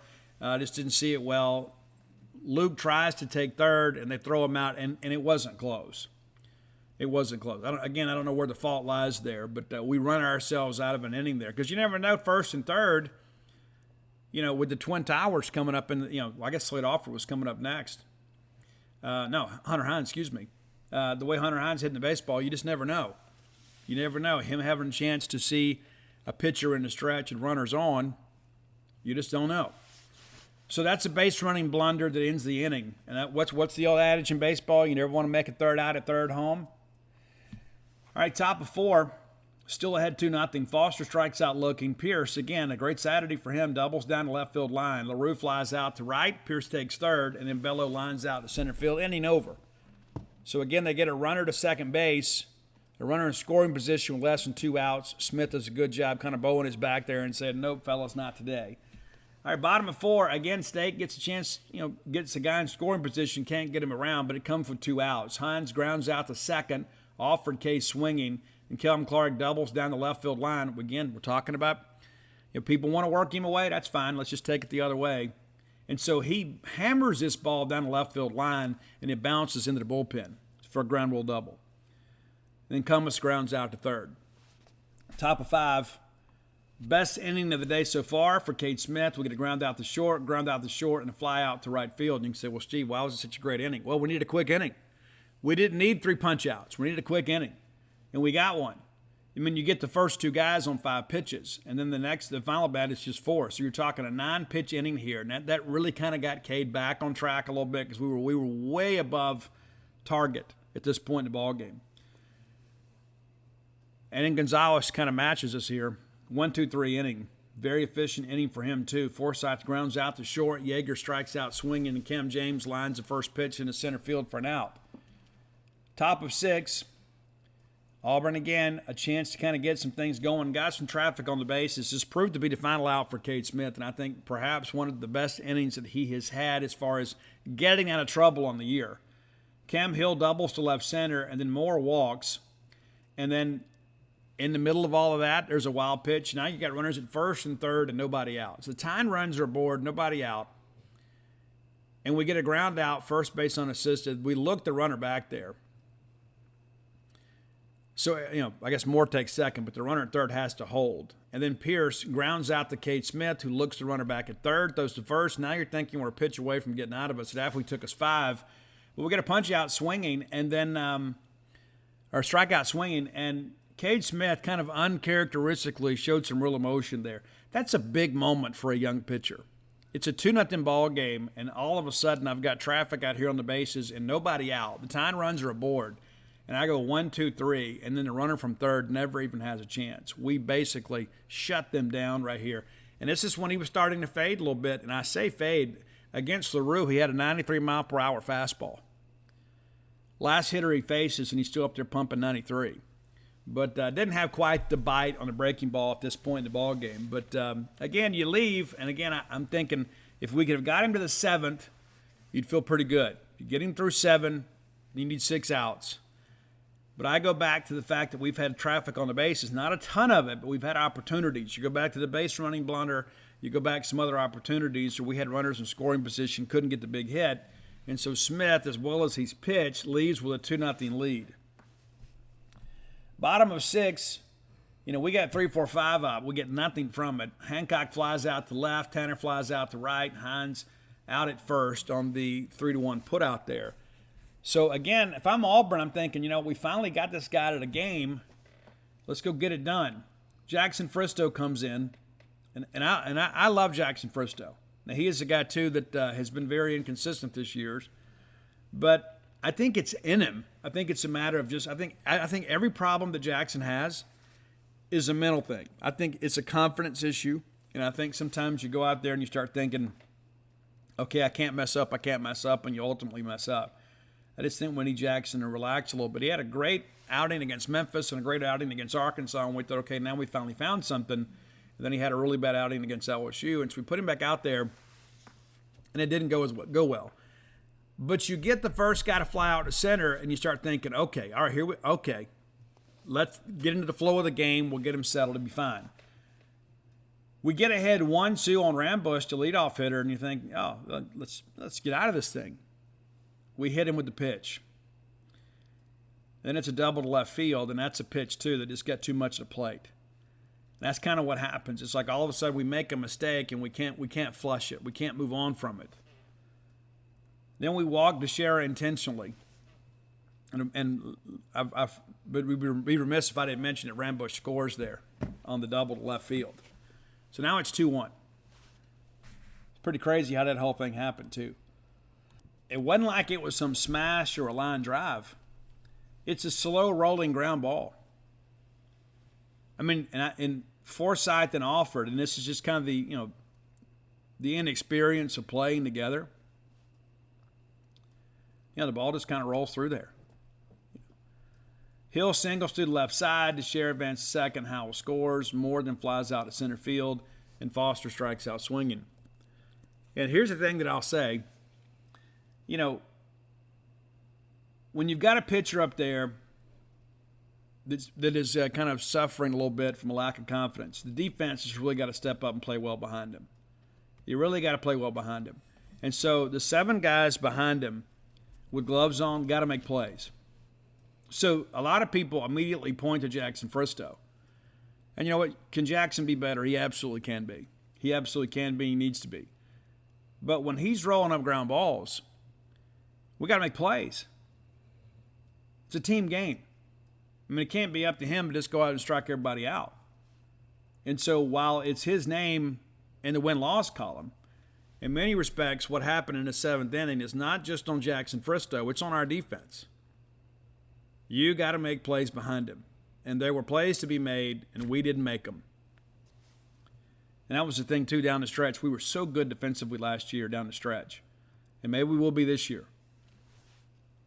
just didn't see it well. Luke tries to take third, and they throw him out, and it wasn't close. It wasn't close. I don't know where the fault lies there, but we run ourselves out of an inning there. Because you never know, first and third, you know, with the Twin Towers coming up, I guess Slade Alford was coming up next. Hunter Hines, excuse me. The way Hunter Hines hitting the baseball, you just never know. You never know. Him having a chance to see a pitcher in the stretch and runners on, you just don't know. So that's a base running blunder that ends the inning. And what's the old adage in baseball? You never want to make a third out at third home. All right, top of four, still ahead 2-0. Foster strikes out looking. Pierce, again, a great Saturday for him, doubles down the left field line. LaRue flies out to right. Pierce takes third, and then Bello lines out to center field, inning over. So again, they get a runner to second base. A runner in scoring position with less than 2 outs. Smith does a good job kind of bowing his back there and said, nope, fellas, not today. All right, bottom of four, again, State gets a chance, gets a guy in scoring position, can't get him around, but it comes with 2 outs. Hines grounds out to second, Alford Case swinging, and Kellum Clark doubles down the left field line. Again, we're talking about if people want to work him away, that's fine. Let's just take it the other way. And so he hammers this ball down the left field line, and it bounces into the bullpen for a ground rule double. Then Cummins grounds out to third. Top of 5, best inning of the day so far for Cade Smith. We get a ground out to short, and a fly out to right field. And you can say, well, Steve, why was it such a great inning? Well, we needed a quick inning. We didn't need 3 punch-outs. We needed a quick inning, and we got one. I mean, you get the first 2 guys on 5 pitches, and then the final bat is just 4. So you're talking a 9-pitch inning here, and that really kind of got Cade back on track a little bit because we were way above target at this point in the ballgame. And then Gonzalez kind of matches us here. 1-2-3 inning. Very efficient inning for him, too. Forsythe grounds out to short. Yeager strikes out swinging, and Cam James lines the first pitch into center field for an out. Top of 6, Auburn again, a chance to kind of get some things going. Got some traffic on the bases. This proved to be the final out for Cade Smith, and I think perhaps one of the best innings that he has had as far as getting out of trouble on the year. Cam Hill doubles to left center, and then Moore walks. And then in the middle of all of that, there's a wild pitch. Now you got runners at first and third and nobody out. So the tying runs are aboard, nobody out. And we get a ground out, first base unassisted. We look the runner back there. So, I guess Moore takes second, but the runner at third has to hold. And then Pierce grounds out to Cade Smith, who looks the runner back at third, throws to first. Now you're thinking we're a pitch away from getting out of it. So that actually took us 5. But we get a punch out swinging and then, or strikeout swinging, and Cade Smith kind of uncharacteristically showed some real emotion there. That's a big moment for a young pitcher. It's a 2-0 ball game, and all of a sudden I've got traffic out here on the bases and nobody out. The tying runs are aboard. and I go 1, 2, 3, and then the runner from third never even has a chance. We basically shut them down right here. And this is when he was starting to fade a little bit. And I say fade. Against LaRue, he had a 93-mile-per-hour fastball. Last hitter he faces, and he's still up there pumping 93. But didn't have quite the bite on the breaking ball at this point in the ball game. But, again, you leave, and, again, I'm thinking if we could have got him to the 7th, you'd feel pretty good. You get him through 7, you need 6 outs. But I go back to the fact that we've had traffic on the bases, not a ton of it, but we've had opportunities. You go back to the base running blunder, you go back to some other opportunities where we had runners in scoring position, couldn't get the big hit. And so Smith, as well as he's pitched, leaves with a 2-0 lead. Bottom of 6, we got 3, 4, 5 up. We get nothing from it. Hancock flies out to left, Tanner flies out to right, Hines out at first on the 3-1 put out there. So, again, if I'm Auburn, I'm thinking, we finally got this guy to the game. Let's go get it done. Jackson Fristow comes in, and I love Jackson Fristow. Now, he is a guy, too, that has been very inconsistent this year. But I think it's in him. I think it's a matter of I think every problem that Jackson has is a mental thing. I think it's a confidence issue. And I think sometimes you go out there and you start thinking, okay, I can't mess up, and you ultimately mess up. I just think we need Jackson to relax a little bit. He had a great outing against Memphis and a great outing against Arkansas, and we thought, okay, now we finally found something. And then he had a really bad outing against LSU, and so we put him back out there, and it didn't go well. But you get the first guy to fly out to center, and you start thinking, okay, all right, let's get into the flow of the game. We'll get him settled. It'll be fine. We get ahead 1-2 on Rambush, the leadoff hitter, and you think, oh, let's get out of this thing. We hit him with the pitch. Then it's a double to left field, and that's a pitch, too, that just got too much at the plate. That's kind of what happens. It's like all of a sudden we make a mistake, and we can't flush it. We can't move on from it. Then we walk Teixeira intentionally. But we'd be remiss if I didn't mention that Rambush scores there on the double to left field. So now it's 2-1. It's pretty crazy how that whole thing happened, too. It wasn't like it was some smash or a line drive. It's a slow rolling ground ball. I mean, and Forsythe and Alford, and this is just kind of the inexperience of playing together. The ball just kind of rolls through there. Hill singles to the left side. Teixeira advances second. Howell scores. Morgan flies out to center field, and Foster strikes out swinging. And here's the thing that I'll say. When you've got a pitcher up there that is kind of suffering a little bit from a lack of confidence, the defense has really got to step up and play well behind him. You really got to play well behind him. And so the 7 guys behind him with gloves on got to make plays. So a lot of people immediately point to Jackson Fristow. And you know what? Can Jackson be better? He absolutely can be. He absolutely can be. He needs to be. But when he's rolling up ground balls, we got to make plays. It's a team game. I mean, it can't be up to him to just go out and strike everybody out. And so while it's his name in the win-loss column, in many respects, what happened in the 7th inning is not just on Jackson Fristow, it's on our defense. You got to make plays behind him. And there were plays to be made, and we didn't make them. And that was the thing, too, down the stretch. We were so good defensively last year down the stretch. And maybe we will be this year.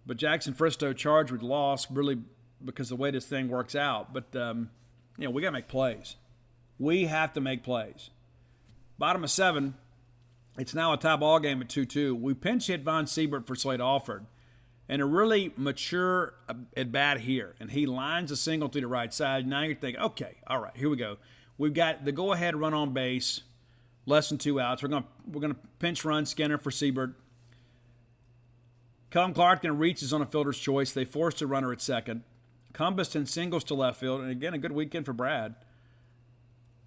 But Jackson Fristow charged with loss really because of the way this thing works out. But, we got to make plays. We have to make plays. Bottom of 7, it's now a tie ball game at 2-2. We pinch hit Von Siebert for Slade Alford. And a really mature at bat here. And he lines a single to the right side. Now you're thinking, okay, all right, here we go. We've got the go-ahead run on base, less than 2 outs. We're gonna pinch run Skinner for Siebert. Callum Clarkton reaches on a fielder's choice. They force a runner at second. Cumbeston singles to left field. And again, a good weekend for Brad.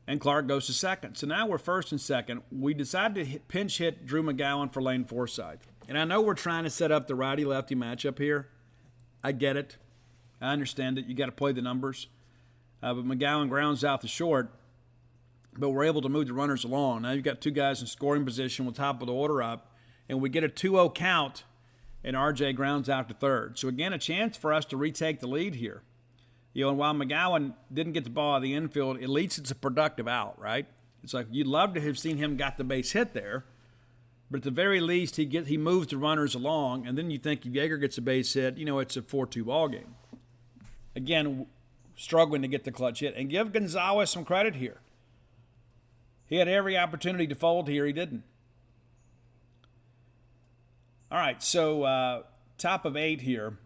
And Clark goes to second. So now we're first and second. We decide to pinch hit Drew McGowan for Lane Forsythe. And I know we're trying to set up the righty-lefty matchup here. I get it. I understand it. You got to play the numbers. But McGowan grounds out the short. But we're able to move the runners along. Now you've got 2 guys in scoring position with top of the order up. And we get a 2-0 count. and RJ grounds out to third. So again, a chance for us to retake the lead here. And while McGowan didn't get the ball out of the infield, at least it's a productive out, right? It's like you'd love to have seen him got the base hit there, but at the very least he moves the runners along, and then you think if Yeager gets a base hit, it's a 4-2 ball game. Again, struggling to get the clutch hit. And give Gonzalez some credit here. He had every opportunity to fold here. He didn't. All right, so top of 8 here.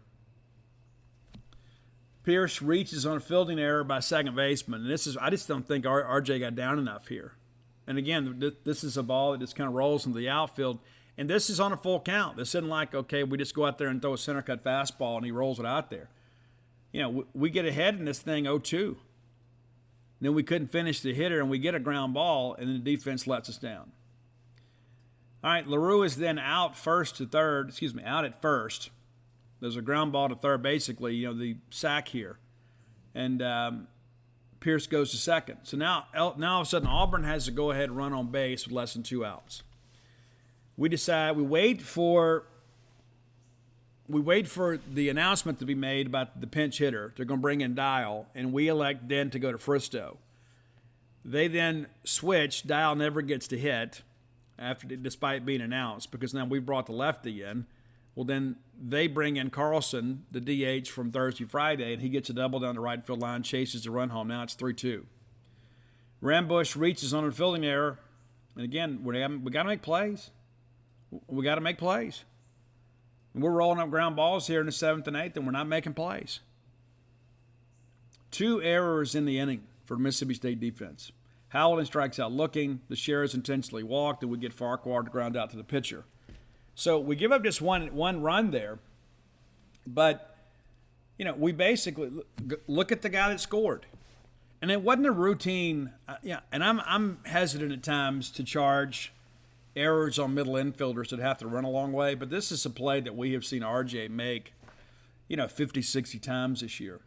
Pierce reaches on a fielding error by second baseman. And I just don't think RJ got down enough here. And again, this is a ball that just kind of rolls into the outfield. And this is on a full count. This isn't like, okay, we just go out there and throw a center cut fastball and he rolls it out there. We get ahead in this thing 0-2. Then we couldn't finish the hitter, and we get a ground ball, and then the defense lets us down. All right, LaRue is then out at first. There's a ground ball to third, basically, the sack here. And Pierce goes to second. So now all of a sudden, Auburn has to go ahead and run on base with less than 2 outs. We decide, we wait for the announcement to be made about the pinch hitter. They're going to bring in Dial, and we elect then to go to Fristow. They then switch. Dial never gets to hit despite being announced, because now we brought the lefty in. Well, then they bring in Carlson, the DH from Thursday, Friday, and he gets a double down the right field line, chases the run home. Now it's 3-2. Rambush reaches on a fielding error, and again, we got to make plays. We got to make plays. We're rolling up ground balls here in the 7th and 8th, and we're not making plays. 2 errors in the inning for Mississippi State defense. Howland strikes out looking. The Sheriffs intentionally walked, and we get Farquhar to ground out to the pitcher. So we give up just one run there. But, we basically look at the guy that scored. And it wasn't a routine. And I'm hesitant at times to charge errors on middle infielders that have to run a long way, but this is a play that we have seen RJ make, 50, 60 times this year.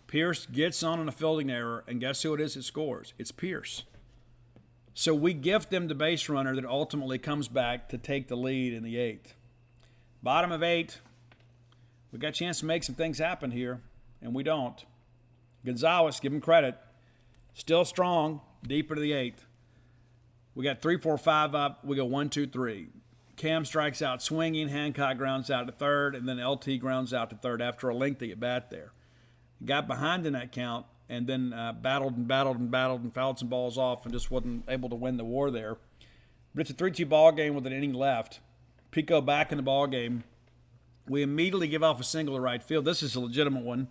Pierce gets on a fielding error, and guess who it is that scores? It's Pierce. So we gift them the base runner that ultimately comes back to take the lead in the 8th. Bottom of 8, we got a chance to make some things happen here, and we don't. Gonzalez, give him credit, still strong, deep into the 8th. We got 3, 4, 5 up. We go 1, 2, 3. Cam strikes out swinging. Hancock grounds out to third, and then LT grounds out to third after a lengthy at bat there. Got behind in that count, and then battled and fouled some balls off, and just wasn't able to win the war there. But it's a 3-2 ball game with an inning left. Pico back in the ball game. We immediately give off a single to right field. This is a legitimate one.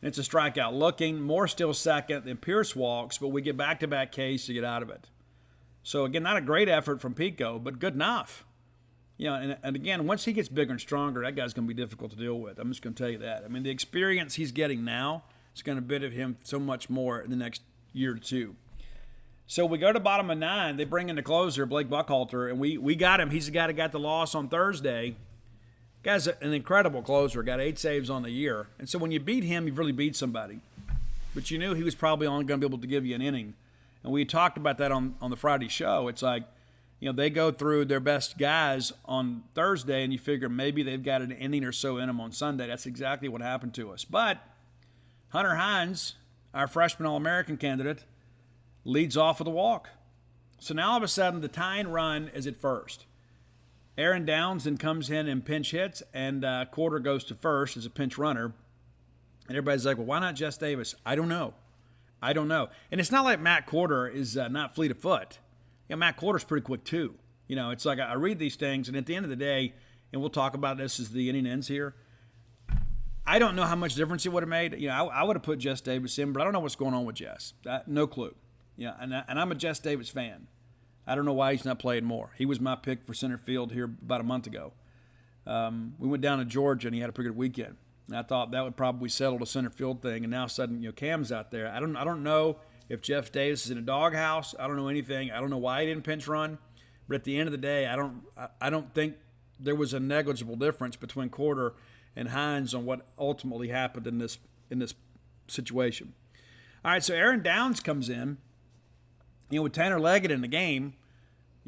It's a strikeout looking. Moore still second, then Pierce walks, but we get back-to-back Ks to get out of it. So, again, not a great effort from Pico, but good enough. And again, once he gets bigger and stronger, that guy's going to be difficult to deal with. I'm just going to tell you that. I mean, the experience he's getting now is going to benefit him so much more in the next year or two. So we go to bottom of 9. They bring in the closer, Blake Buckhalter, and we got him. He's the guy that got the loss on Thursday. Guy's an incredible closer, got 8 saves on the year. And so when you beat him, you've really beat somebody. But you knew he was probably only going to be able to give you an inning. And we talked about that on the Friday show. It's like, they go through their best guys on Thursday, and you figure maybe they've got an inning or so in them on Sunday. That's exactly what happened to us. But Hunter Hines, our freshman All-American candidate, leads off with a walk. So now all of a sudden the tying run is at first. Aaron Downs then comes in and pinch hits, and Quarter goes to first as a pinch runner. And everybody's like, well, why not Jess Davis? I don't know. And it's not like Matt Quarter is not fleet of foot. Matt Quarter's pretty quick too. It's like I read these things, and at the end of the day, and we'll talk about this as the inning ends here, I don't know how much difference it would have made. I would have put Jess Davis in, but I don't know what's going on with Jess. No clue. And I'm a Jess Davis fan. I don't know why he's not playing more. He was my pick for center field here about a month ago. We went down to Georgia, and he had a pretty good weekend. And I thought that would probably settle the center field thing. And now suddenly, Cam's out there. I don't know if Jeff Davis is in a doghouse. I don't know anything. I don't know why he didn't pinch run. But at the end of the day, I don't think there was a negligible difference between Quarter and Hines on what ultimately happened in this situation. All right, so Aaron Downs comes in. With Tanner Leggett in the game,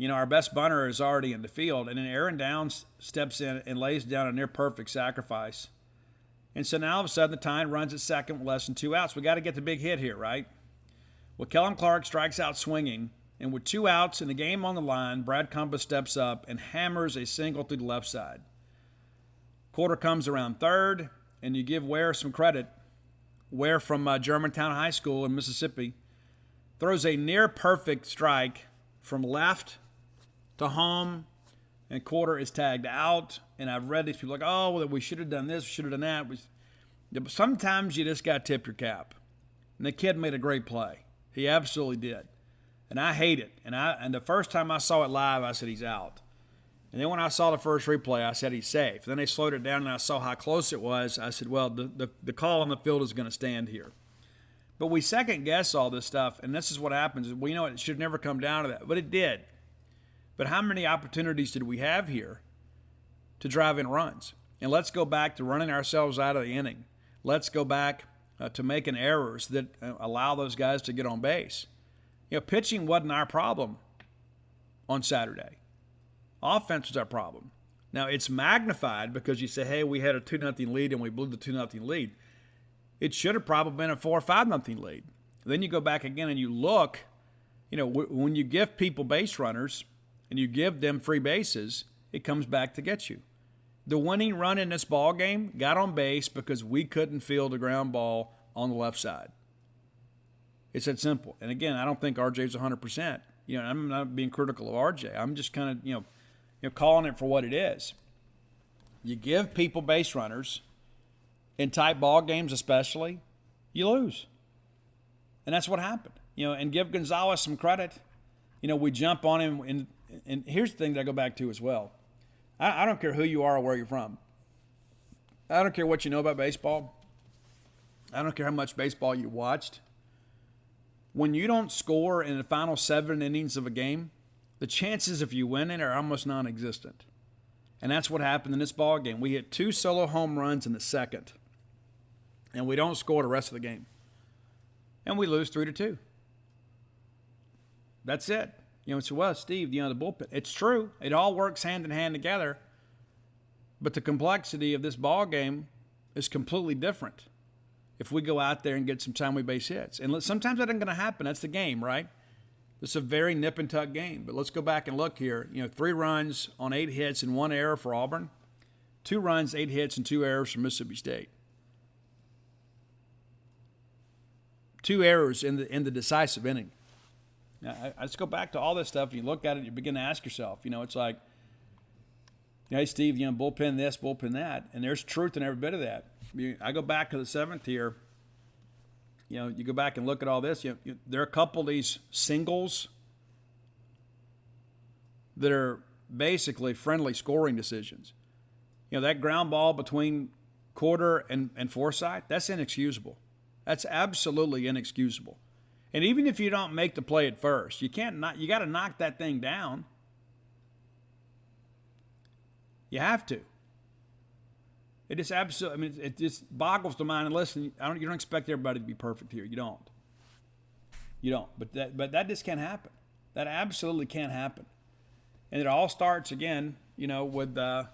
our best bunter is already in the field, and then Aaron Downs steps in and lays down a near perfect sacrifice. And so now all of a sudden the Tide runs at second with less than 2 outs. We got to get the big hit here, right? Well, Kellen Clark strikes out swinging, and with 2 outs and the game on the line, Brad Compass steps up and hammers a single through the left side. Quarter comes around third, and you give Ware some credit. Ware from Germantown High School in Mississippi throws a near perfect strike from left to home, and Quarter is tagged out. And I've read these people like, oh, well, we should have done this, we should have done that. But sometimes you just got to tip your cap. And the kid made a great play. He absolutely did. And I hate it. And the first time I saw it live, I said he's out. And then when I saw the first replay, I said he's safe. Then they slowed it down, and I saw how close it was. I said, well, the call on the field is going to stand here. But we second-guess all this stuff, and this is what happens. We know it should never come down to that, but it did. But how many opportunities did we have here to drive in runs? And let's go back to running ourselves out of the inning. Let's go back to making errors that allow those guys to get on base. Pitching wasn't our problem on Saturday. Offense was our problem. Now, it's magnified because you say, hey, we had a 2-0 lead and we blew the 2-0 lead. It should have probably been a 4 or 5-0 lead. Then you go back again and you look, when you give people base runners and you give them free bases, it comes back to get you. The winning run in this ball game got on base because we couldn't field a ground ball on the left side. It's that simple. And again, I don't think RJ's 100%. I'm not being critical of RJ. I'm just kind of, calling it for what it is. You give people base runners, in tight ball games especially, you lose. And that's what happened. And give Gonzalez some credit. We jump on him. And here's the thing that I go back to as well. I don't care who you are or where you're from. I don't care what you know about baseball. I don't care how much baseball you watched. When you don't score in the final 7 innings of a game, the chances of you winning are almost non-existent. And that's what happened in this ball game. We hit 2 solo home runs in the second, and we don't score the rest of the game. And we lose 3-2. That's it. So, well, Steve, the bullpen. It's true. It all works hand in hand together. But the complexity of this ball game is completely different if we go out there and get some timely base hits. And sometimes that isn't going to happen. That's the game, right? It's a very nip-and-tuck game. But let's go back and look here. 3 runs on 8 hits and 1 error for Auburn. 2 runs, 8 hits, and 2 errors for Mississippi State. 2 errors in the decisive inning. Now, I just go back to all this stuff. You look at it, you begin to ask yourself, it's like, hey, Steve, bullpen this, bullpen that. And there's truth in every bit of that. I go back to the 7th here. You go back and look at all this. There are a couple of these singles that are basically friendly scoring decisions. That ground ball between Quarter and Forsythe, that's inexcusable. That's absolutely inexcusable. And even if you don't make the play at first, you got to knock that thing down. You have to. It just absolutely, it just boggles the mind. And listen, you don't expect everybody to be perfect here. You don't. But that just can't happen. That absolutely can't happen. And it all starts again, with us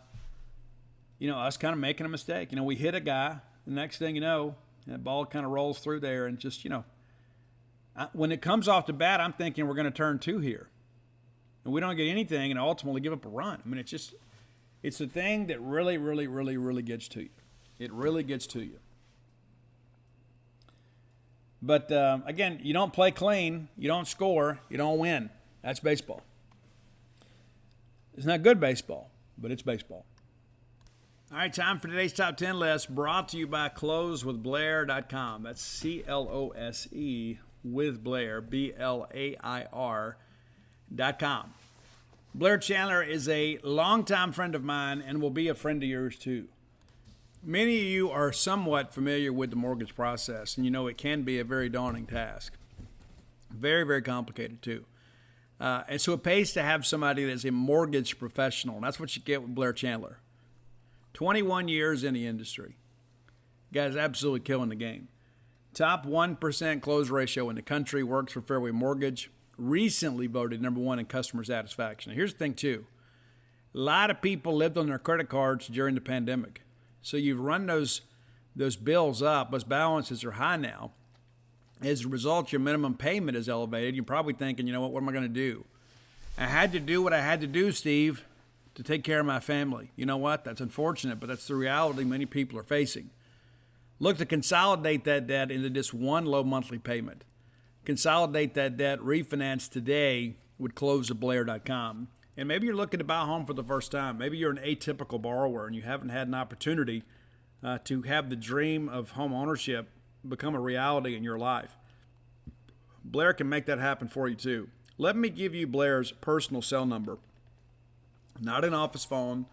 kind of making a mistake. We hit a guy. The next thing you know, that ball kind of rolls through there, and just when it comes off the bat, I'm thinking we're going to turn 2 here, and we don't get anything, and ultimately give up a run. It's the thing that really, really, really, really gets to you. It really gets to you. But again, you don't play clean, you don't score, you don't win. That's baseball. It's not good baseball, but it's baseball. All right, time for today's top 10 list, brought to you by closewithblair.com. That's CLOSE with Blair, BLAIR.com. Blair Chandler is a longtime friend of mine and will be a friend of yours too. Many of you are somewhat familiar with the mortgage process, and it can be a very daunting task. Very, very complicated too. And so it pays to have somebody that's a mortgage professional, and that's what you get with Blair Chandler. 21 years in the industry. Guy's absolutely killing the game. Top 1% close ratio in the country, works for Fairway Mortgage. recently voted number one in customer satisfaction. Now, here's the thing, too. A lot of people lived on their credit cards during the pandemic. So you've run those bills up. Those balances are high now. As a result, your minimum payment is elevated. You're probably thinking, what am I going to do? I had to do what I had to do, Steve, to take care of my family. You know what? That's unfortunate, but that's the reality many people are facing. Look to consolidate that debt into just one low monthly payment. Consolidate that debt, refinance today with closeofblair.com. And maybe you're looking to buy a home for the first time. Maybe you're an atypical borrower and you haven't had an opportunity to have the dream of home ownership become a reality in your life. Blair can make that happen for you too. Let me give you Blair's personal cell number. Not an office phone,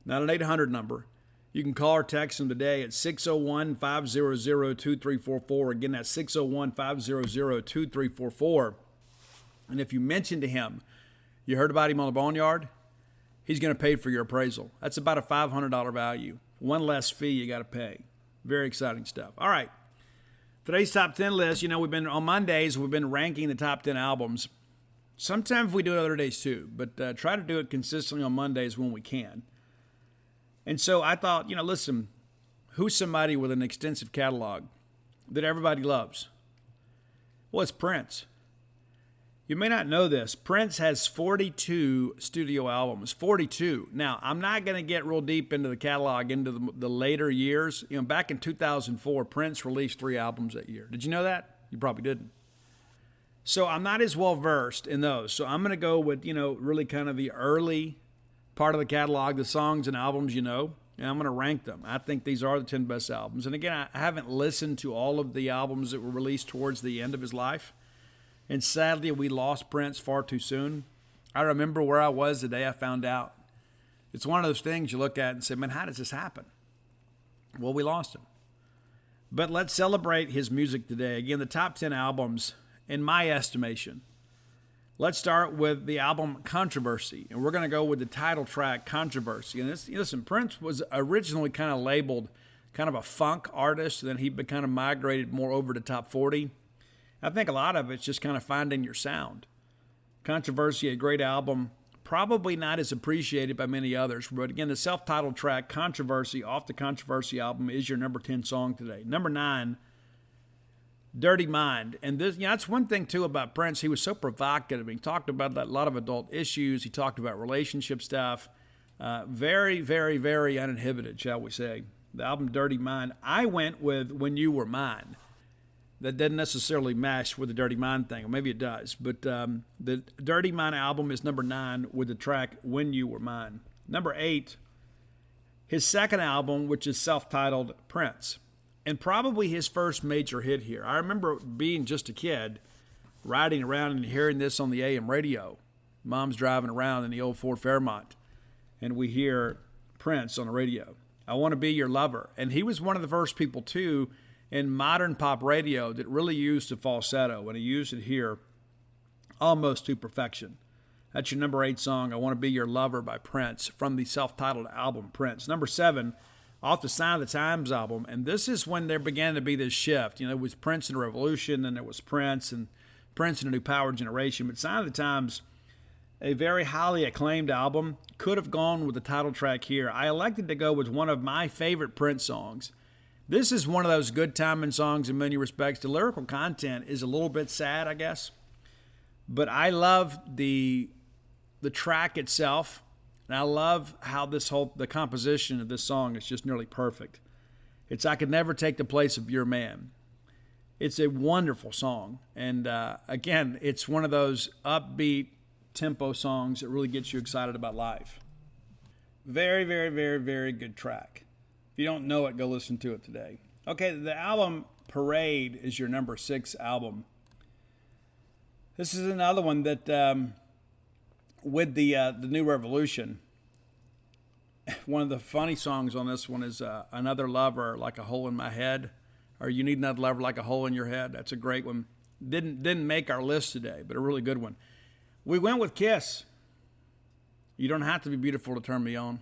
not an 800 number. You can call or text him today at 601-500-2344. Again, that's 601-500-2344. And if you mention to him you heard about him on the Boneyard, he's going to pay for your appraisal. That's about a $500 value. One less fee you got to pay. Very exciting stuff. All right. Today's top 10 list, we've been on Mondays, we've been ranking the top 10 albums. Sometimes we do it other days too, but try to do it consistently on Mondays when we can. And so I thought, listen, who's somebody with an extensive catalog that everybody loves? Well, it's Prince. You may not know this. Prince has 42 studio albums, 42. Now, I'm not going to get real deep into the catalog, into the later years. Back in 2004, Prince released 3 albums that year. Did you know that? You probably didn't. So I'm not as well versed in those. So I'm going to go with, really kind of the early part of the catalog, the songs and albums and I'm going to rank them. I think these are the 10 best albums. And again, I haven't listened to all of the albums that were released towards the end of his life. And sadly, we lost Prince far too soon. I remember where I was the day I found out. It's one of those things you look at and say, man, how does this happen? Well, we lost him. But let's celebrate his music today. Again, the top 10 albums, in my estimation. Let's start with the album Controversy. And we're going to go with the title track, Controversy. And listen, Prince was originally kind of labeled kind of a funk artist. Then he kind of migrated more over to top 40. I think a lot of it's just kind of finding your sound. Controversy, a great album, probably not as appreciated by many others. But again, the self-titled track, Controversy, off the Controversy album, is your number 10 song today. Number 9, Dirty Mind. And this, that's one thing, too, about Prince. He was so provocative. He talked about a lot of adult issues. He talked about relationship stuff. Very, very, very uninhibited, shall we say. The album Dirty Mind. I went with When You Were Mine. That doesn't necessarily match with the Dirty Mind thing, or maybe it does. But the Dirty Mind album is number 9 with the track When You Were Mine. Number 8, his second album, which is self-titled Prince, and probably his first major hit here. I remember being just a kid, riding around and hearing this on the AM radio. Mom's driving around in the old Ford Fairmont, and we hear Prince on the radio. I Want to Be Your Lover. And he was one of the first people, too, in modern pop radio that really used the falsetto, and he used it here almost to perfection. That's your number 8 song, I Want to Be Your Lover by Prince, from the self-titled album Prince. Number 7, off the Sign of the Times album, and this is when there began to be this shift. It was Prince and the Revolution, and there was Prince and a New Power Generation. But Sign of the Times, a very highly acclaimed album, could have gone with the title track here. I elected to go with one of my favorite Prince songs. This is one of those good timing songs in many respects. The lyrical content is a little bit sad, I guess. But I love the track itself. And I love how the composition of this song is just nearly perfect. It's I Could Never Take the Place of Your Man. It's a wonderful song. And again, it's one of those upbeat tempo songs that really gets you excited about life. Very, very, very, very good track. If you don't know it, go listen to it today. Okay, the album Parade is your number 6 album. This is another one that, with the New Revolution, one of the funny songs on this one is Another Lover Like a Hole in My Head, or You Need Another Lover Like a Hole in Your Head. That's a great one. Didn't make our list today, but a really good one. We went with Kiss. You don't have to be beautiful to turn me on.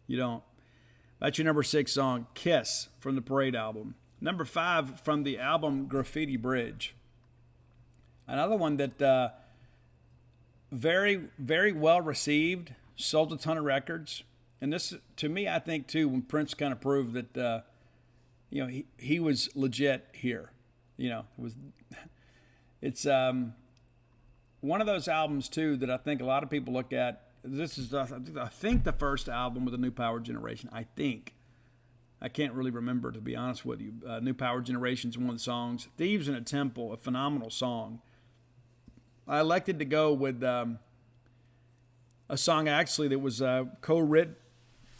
You don't. That's your number 6 song, Kiss, from the Parade album. Number 5, from the album Graffiti Bridge. Another one that very, very well received, sold a ton of records. And this, to me, I think, too, when Prince kind of proved that, he was legit here. It's one of those albums, too, that I think a lot of people look at. This is, I think, the first album with a New Power Generation. I think. I can't really remember, to be honest with you. New Power Generation's one of the songs. Thieves in a Temple, a phenomenal song. I elected to go with a song, actually, that was co-written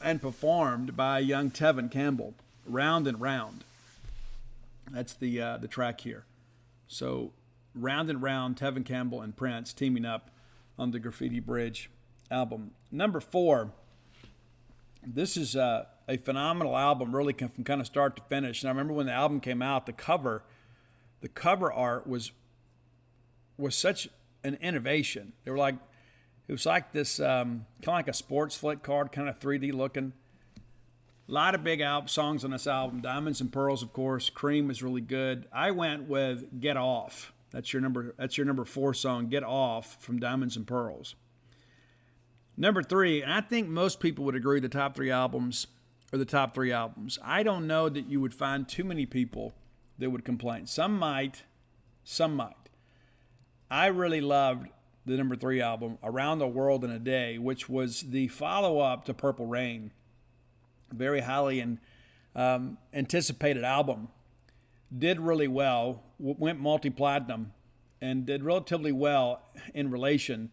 and performed by young Tevin Campbell, Round and Round. That's the track here. So, Round and Round, Tevin Campbell and Prince teaming up on the Graffiti Bridge album. Number 4, this is a phenomenal album, really from kind of start to finish. And I remember when the album came out, the cover art was such an innovation. It was like this kind of like a sports flick card, kind of 3D looking. A lot of big songs on this album. Diamonds and Pearls, of course. Cream is really good. I went with Get Off. That's your number 4 song, Get Off, from Diamonds and Pearls. Number 3, and I think most people would agree the top 3 albums are the top 3 albums. I don't know that you would find too many people that would complain. Some might. I really loved the number 3 album, Around the World in a Day, which was the follow-up to Purple Rain. Very highly anticipated album. Did really well, went multi-platinum, and did relatively well in relation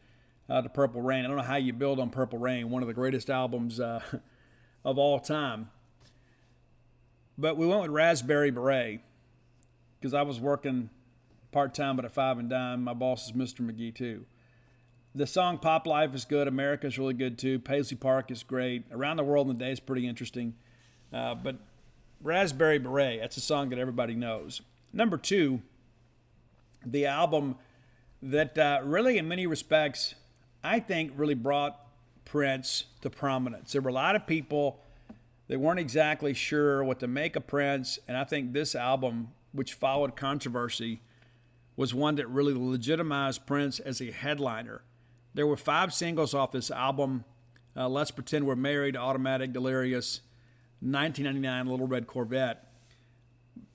to Purple Rain. I don't know how you build on Purple Rain, one of the greatest albums of all time. But we went with Raspberry Beret because I was working part-time but at 5 and Dime. My boss is Mr. McGee, too. The song Pop Life is good. America's really good, too. Paisley Park is great. Around the World in a Day is pretty interesting. But Raspberry Beret, that's a song that everybody knows. Number 2, the album that really, in many respects, I think really brought Prince to prominence. There were a lot of people that weren't exactly sure what to make of Prince, and I think this album, which followed controversy, was one that really legitimized Prince as a headliner. There were 5 singles off this album. Let's Pretend We're Married, Automatic, Delirious, 1999, Little Red Corvette.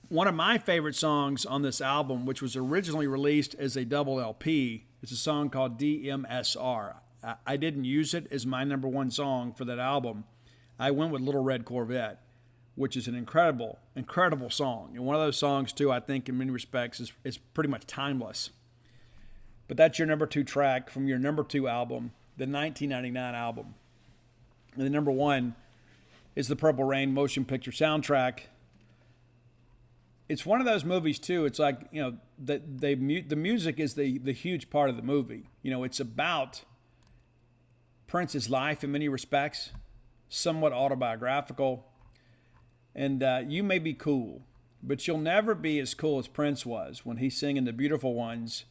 One of my favorite songs on this album, which was originally released as a double LP, is a song called DMSR. I didn't use it as my number 1 song for that album. I went with Little Red Corvette, which is an incredible, incredible song. And one of those songs, too, I think in many respects is pretty much timeless. But that's your number 2 track from your number 2 album, the 1999 album. And the number 1 is the Purple Rain motion picture soundtrack. It's one of those movies, too. It's like, the music is the huge part of the movie. It's about Prince's life in many respects, somewhat autobiographical. And you may be cool, but you'll never be as cool as Prince was when he's singing The Beautiful Ones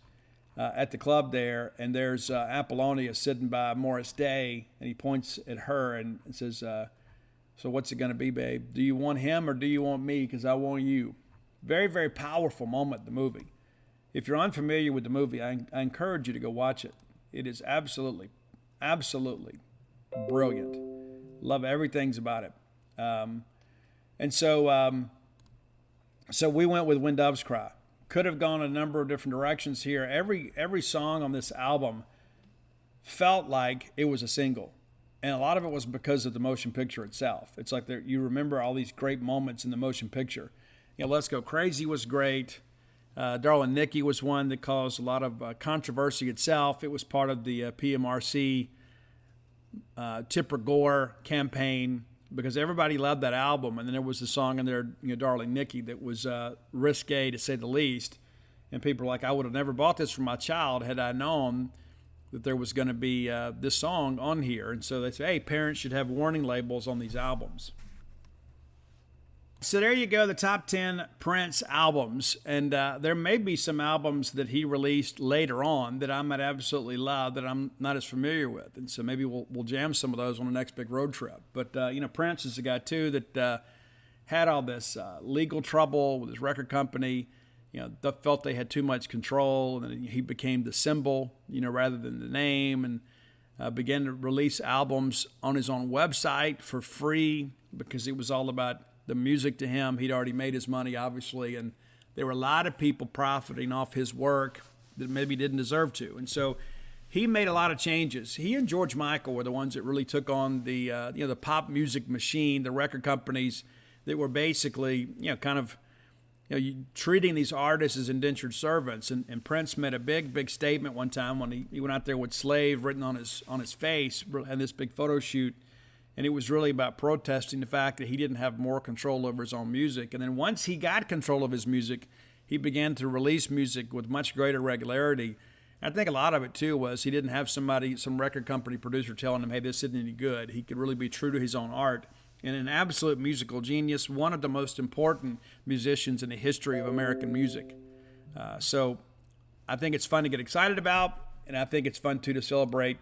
at the club there, and there's Apollonia sitting by Morris Day, and he points at her and says, so what's it going to be, babe? Do you want him or do you want me? Because I want you. Very, very powerful moment in the movie. If you're unfamiliar with the movie, I encourage you to go watch it. It is absolutely, absolutely brilliant. Love everything about it. And so we went with When Doves Cry. Could have gone a number of different directions here. Every song on this album felt like it was a single. And a lot of it was because of the motion picture itself. It's like you remember all these great moments in the motion picture. Let's Go Crazy was great. Darling Nikki was one that caused a lot of controversy itself. It was part of the PMRC Tipper Gore campaign because everybody loved that album. And then there was a song in there, Darling Nikki, that was risque to say the least. And people were like, I would have never bought this for my child had I known that there was going to be this song on here. And so they say, hey, parents should have warning labels on these albums. So there you go, the top 10 Prince albums. And there may be some albums that he released later on that I might absolutely love that I'm not as familiar with. And so maybe we'll jam some of those on the next big road trip. But, Prince is a guy, too, that had all this legal trouble with his record company. felt they had too much control, and then he became the symbol, rather than the name, and began to release albums on his own website for free because it was all about the music to him. He'd already made his money, obviously, and there were a lot of people profiting off his work that maybe didn't deserve to. And so he made a lot of changes. He and George Michael were the ones that really took on the pop music machine, the record companies that were basically, treating these artists as indentured servants. And Prince made a big statement one time when he went out there with "slave" written on his face, and this big photo shoot. And it was really about protesting the fact that he didn't have more control over his own music. And then once he got control of his music, he began to release music with much greater regularity. And I think a lot of it, too, was he didn't have some record company producer telling him, hey, this isn't any good. He could really be true to his own art. And an absolute musical genius, one of the most important musicians in the history of American music. So I think it's fun to get excited about, and I think it's fun, too, to celebrate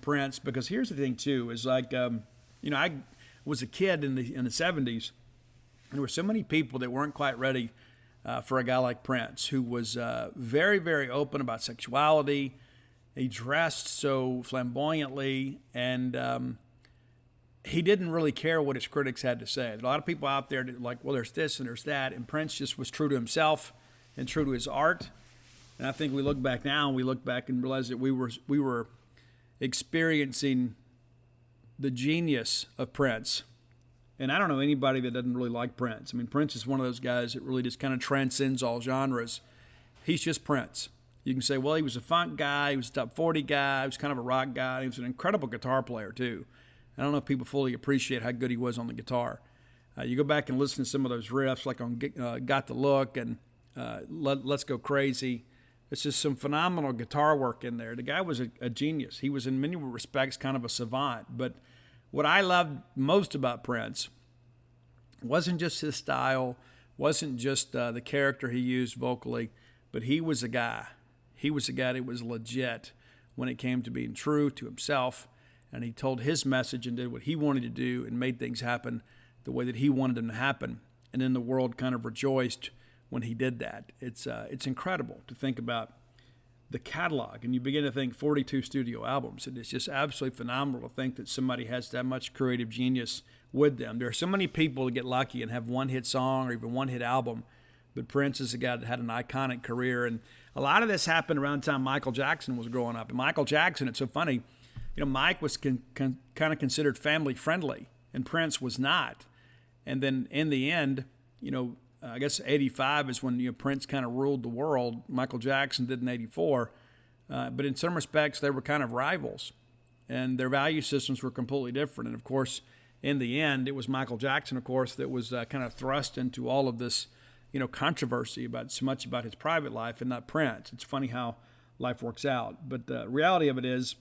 Prince, because here's the thing too, is like, I was a kid in the 70s, and there were so many people that weren't quite ready for a guy like Prince, who was very, very open about sexuality. He dressed so flamboyantly, and he didn't really care what his critics had to say. There's a lot of people out there that like, well, there's this and there's that, and Prince just was true to himself and true to his art. And I think we look back now, and we look back and realize that we were experiencing the genius of Prince. And I don't know anybody that doesn't really like Prince. I mean, Prince is one of those guys that really just kind of transcends all genres. He's just Prince. You can say, well, he was a funk guy, he was a top 40 guy, he was kind of a rock guy, he was an incredible guitar player too. I don't know if people fully appreciate how good he was on the guitar. You go back and listen to some of those riffs, like on Got the Look and Let's Go Crazy. It's just some phenomenal guitar work in there. The guy was a genius. He was in many respects kind of a savant. But what I loved most about Prince wasn't just his style, wasn't just the character he used vocally, but he was a guy. He was a guy that was legit when it came to being true to himself. And he told his message and did what he wanted to do and made things happen the way that he wanted them to happen. And then the world kind of rejoiced when he did that. It's incredible to think about the catalog, and you begin to think 42 studio albums, and it's just absolutely phenomenal to think that somebody has that much creative genius with them. There are so many people that get lucky and have one hit song or even one hit album, but Prince is a guy that had an iconic career, and a lot of this happened around the time Michael Jackson was growing up. And Michael Jackson, it's so funny, Mike was kind of considered family friendly, and Prince was not. And then in the end, I guess 85 is when Prince kind of ruled the world. Michael Jackson did in 84. But in some respects, they were kind of rivals. And their value systems were completely different. And, of course, in the end, it was Michael Jackson, of course, that was kind of thrust into all of this, controversy about so much about his private life and not Prince. It's funny how life works out. But the reality of it is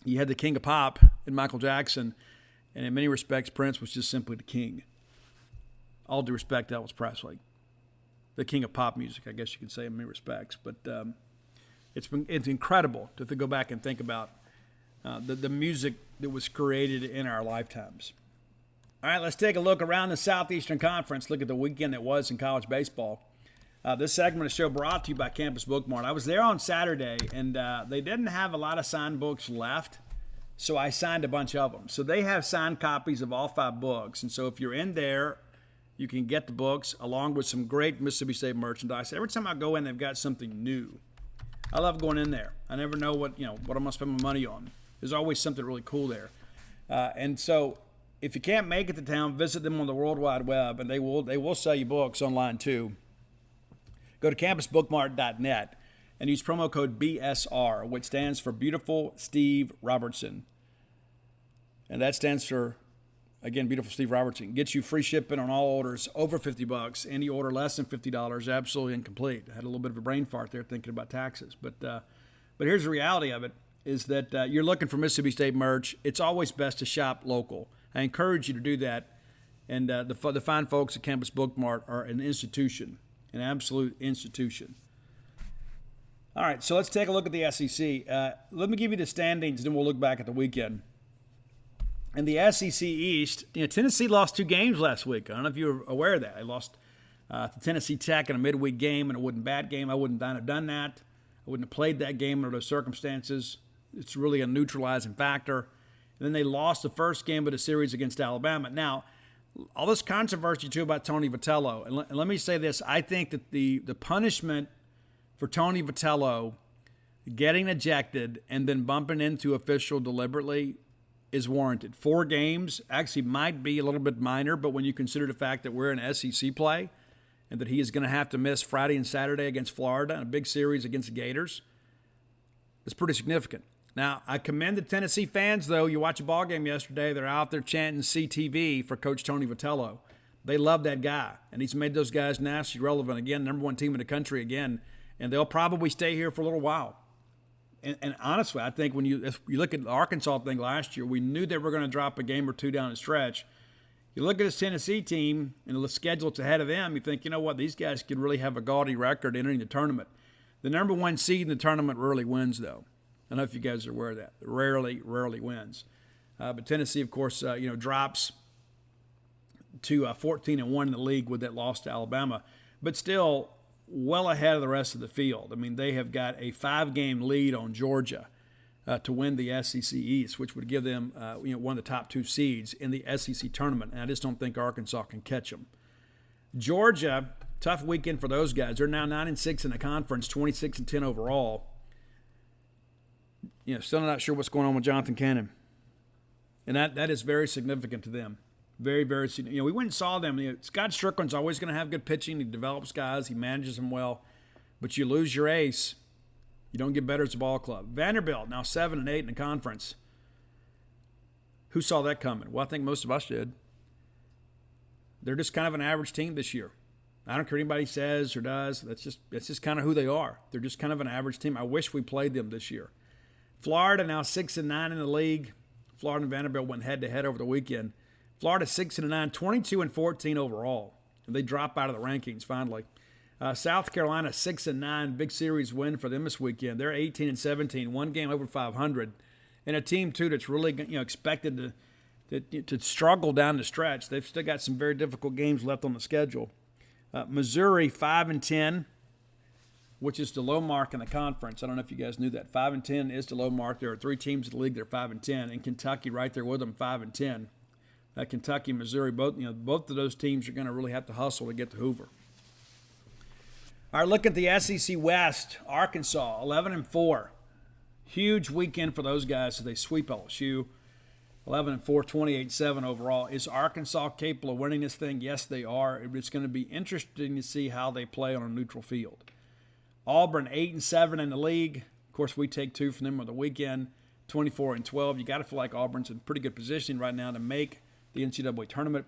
you had the king of pop in Michael Jackson. And in many respects, Prince was just simply the king. All due respect, Elvis Presley, the king of pop music, I guess you could say in many respects. But it's incredible to go back and think about the music that was created in our lifetimes. All right, let's take a look around the Southeastern Conference. Look at the weekend that was in college baseball. This segment of the show brought to you by Campus Bookmart. I was there on Saturday, and they didn't have a lot of signed books left, so I signed a bunch of them. So they have signed copies of all 5 books, and so if you're in there, you can get the books along with some great Mississippi State merchandise. Every time I go in, they've got something new. I love going in there. I never know what I'm going to spend my money on. There's always something really cool there. And so if you can't make it to town, visit them on the World Wide Web, and they will sell you books online too. Go to campusbookmart.net and use promo code BSR, which stands for Beautiful Steve Robertson. And that stands for, again, Beautiful Steve Robertson. Gets you free shipping on all orders over $50. Any order less than $50, absolutely incomplete. I had a little bit of a brain fart there thinking about taxes. But here's the reality of it, is that you're looking for Mississippi State merch. It's always best to shop local. I encourage you to do that. And the fine folks at Campus Bookmart are an institution, an absolute institution. All right, so let's take a look at the SEC. Let me give you the standings, then we'll look back at the weekend. In the SEC East, Tennessee lost 2 games last week. I don't know if you were aware of that. They lost To Tennessee Tech in a midweek game and a wooden bad game. I wouldn't have done that. I wouldn't have played that game under those circumstances. It's really a neutralizing factor. And then they lost the first game of the series against Alabama. Now, all this controversy, too, about Tony Vitello. And let me say this. I think that the punishment for Tony Vitello getting ejected and then bumping into official deliberately is warranted. 4 games actually might be a little bit minor, but when you consider the fact that we're in SEC play and that he is going to have to miss Friday and Saturday against Florida and a big series against the Gators, it's pretty significant. Now, I commend the Tennessee fans, though. You watch a ball game yesterday, they're out there chanting CTV for Coach Tony Vitello. They love that guy, and he's made those guys nationally relevant again, number 1 team in the country again, and they'll probably stay here for a little while. And honestly, I think if you look at the Arkansas thing last year, we knew they were going to drop a game or two down the stretch. You look at this Tennessee team and the schedule that's ahead of them, you think, you know what, these guys could really have a gaudy record entering the tournament. The number 1 seed in the tournament rarely wins, though. I don't know if you guys are aware of that. Rarely wins. But Tennessee, of course, drops to 14-1 in the league with that loss to Alabama. But still, well ahead of the rest of the field. I mean, they have got a 5-game lead on Georgia to win the SEC East, which would give them one of the top 2 seeds in the SEC tournament. And I just don't think Arkansas can catch them. Georgia, tough weekend for those guys. They're now 9-6 in the conference, 26-10 overall. Still not sure what's going on with Jonathan Cannon. And that is very significant to them. Very, very significant. We went and saw them. Scott Strickland's always going to have good pitching. He develops guys. He manages them well. But you lose your ace, you don't get better as a ball club. Vanderbilt, now 7-8 in the conference. Who saw that coming? Well, I think most of us did. They're just kind of an average team this year. I don't care what anybody says or does. That's just kind of who they are. They're just kind of an average team. I wish we played them this year. Florida now 6-9 in the league. Florida and Vanderbilt went head-to-head over the weekend. Florida 6-9, 22-14 overall. They drop out of the rankings finally. South Carolina 6-9, big series win for them this weekend. They're 18-17, 1 game over 500, and a team too that's really expected to struggle down the stretch. They've still got some very difficult games left on the schedule. Missouri 5-10, which is the low mark in the conference. I don't know if you guys knew that. 5-10 is the low mark. There are 3 teams in the league that are 5-10, and Kentucky right there with them 5-10. Kentucky, Missouri, both of those teams are going to really have to hustle to get to Hoover. All right, look at the SEC West. Arkansas, 11-4. Huge weekend for those guys as they sweep LSU. 11-4, 28-7 overall. Is Arkansas capable of winning this thing? Yes, they are. It's going to be interesting to see how they play on a neutral field. Auburn, 8-7 in the league. Of course, we take 2 from them on the weekend, 24-12. You got to feel like Auburn's in pretty good position right now to make the NCAA tournament.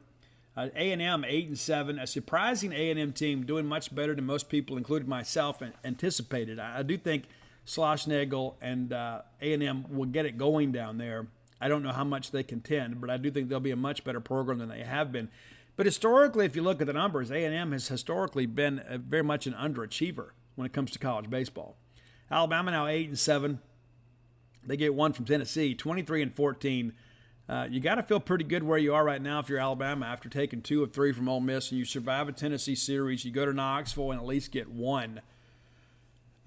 A&M 8-7, a surprising A&M team doing much better than most people, including myself, anticipated. I do think Schlossnagle and A&M will get it going down there. I don't know how much they contend, but I do think they'll be a much better program than they have been. But historically, if you look at the numbers, A&M has historically been very much an underachiever when it comes to college baseball. Alabama now 8-7. They get 1 from Tennessee, 23-14. You got to feel pretty good where you are right now if you're Alabama after taking 2 of 3 from Ole Miss and you survive a Tennessee series. You go to Knoxville and at least get 1.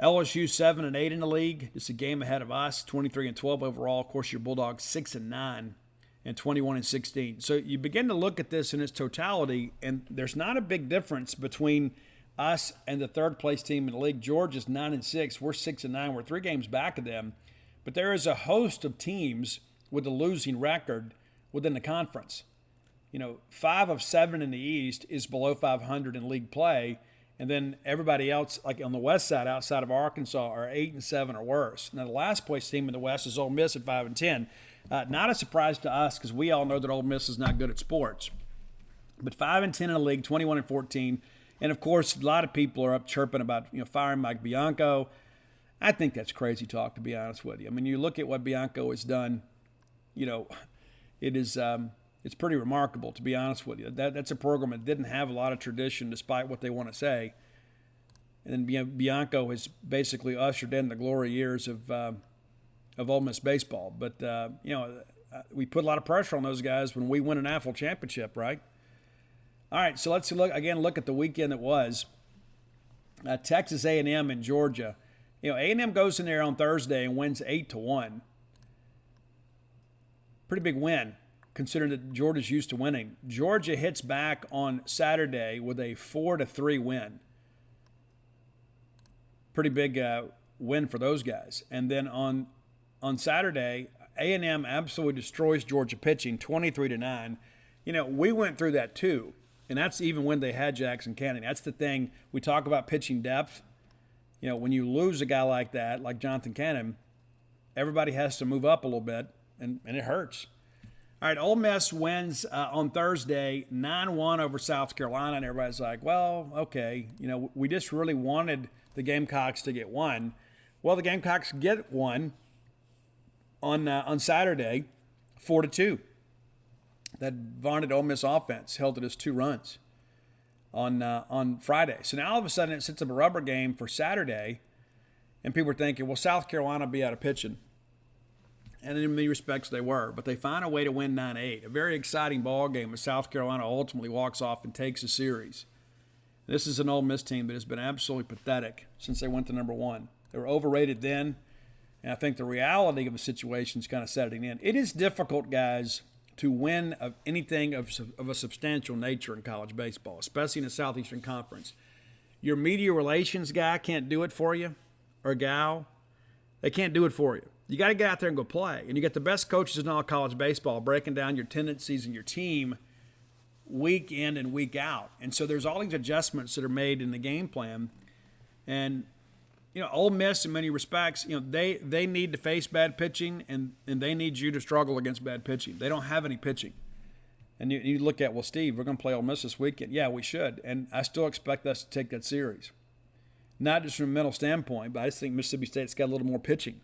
LSU 7-8 in the league. It's a game ahead of us, 23-12 overall. Of course, your Bulldogs 6-9 and 21-16. So you begin to look at this in its totality, and there's not a big difference between us and the third place team in the league. Georgia's 9-6. We're 6-9. We're 3 games back of them. But there is a host of teams with a losing record within the conference. 5 of 7 in the East is below 500 in league play, and then everybody else, like on the West side, outside of Arkansas, are 8-7 or worse. Now, the last place team in the West is Ole Miss at 5-10. Not a surprise to us because we all know that Ole Miss is not good at sports. But 5-10 in the league, 21-14, and of course, a lot of people are up chirping about firing Mike Bianco. I think that's crazy talk, to be honest with you. I mean, you look at what Bianco has done. It is it's pretty remarkable, to be honest with you. That's a program that didn't have a lot of tradition, despite what they want to say. And Bianco has basically ushered in the glory years of Ole Miss baseball. But we put a lot of pressure on those guys when we win a national championship, right? All right, so let's look at the weekend that was. Texas A&M and Georgia. A&M goes in there on Thursday and wins 8-1. Pretty big win, considering that Georgia's used to winning. Georgia hits back on Saturday with a 4-3 win. Pretty big win for those guys. And then on Saturday, A&M absolutely destroys Georgia pitching, 23-9. We went through that too, and that's even when they had Jackson Canning. That's the thing. We talk about pitching depth. When you lose a guy like that, like Jonathan Cannon, everybody has to move up a little bit, and it hurts. All right, Ole Miss wins on Thursday 9-1 over South Carolina, and everybody's like, well, okay, we just really wanted the Gamecocks to get one. Well, the Gamecocks get one on Saturday, 4-2. That vaunted Ole Miss offense held it as 2 runs on Friday. So now all of a sudden it sets up a rubber game for Saturday, and people are thinking, well, South Carolina will be out of pitching. And in many respects they were, but they find a way to win 9-8. A very exciting ball game as South Carolina ultimately walks off and takes a series. This is an Ole Miss team that has been absolutely pathetic since they went to number 1. They were overrated then, and I think the reality of the situation is kind of setting in. It is difficult, guys, to win of anything of a substantial nature in college baseball, especially in the Southeastern Conference. Your media relations guy can't do it for you, or gal. They can't do it for you. You got to get out there and go play. And you get the best coaches in all college baseball breaking down your tendencies and your team week in and week out. And so there's all these adjustments that are made in the game plan. And, Ole Miss, in many respects, they need to face bad pitching, and they need you to struggle against bad pitching. They don't have any pitching. And you look at, well, Steve, we're going to play Ole Miss this weekend. Yeah, we should. And I still expect us to take that series. Not just from a mental standpoint, but I just think Mississippi State's got a little more pitching.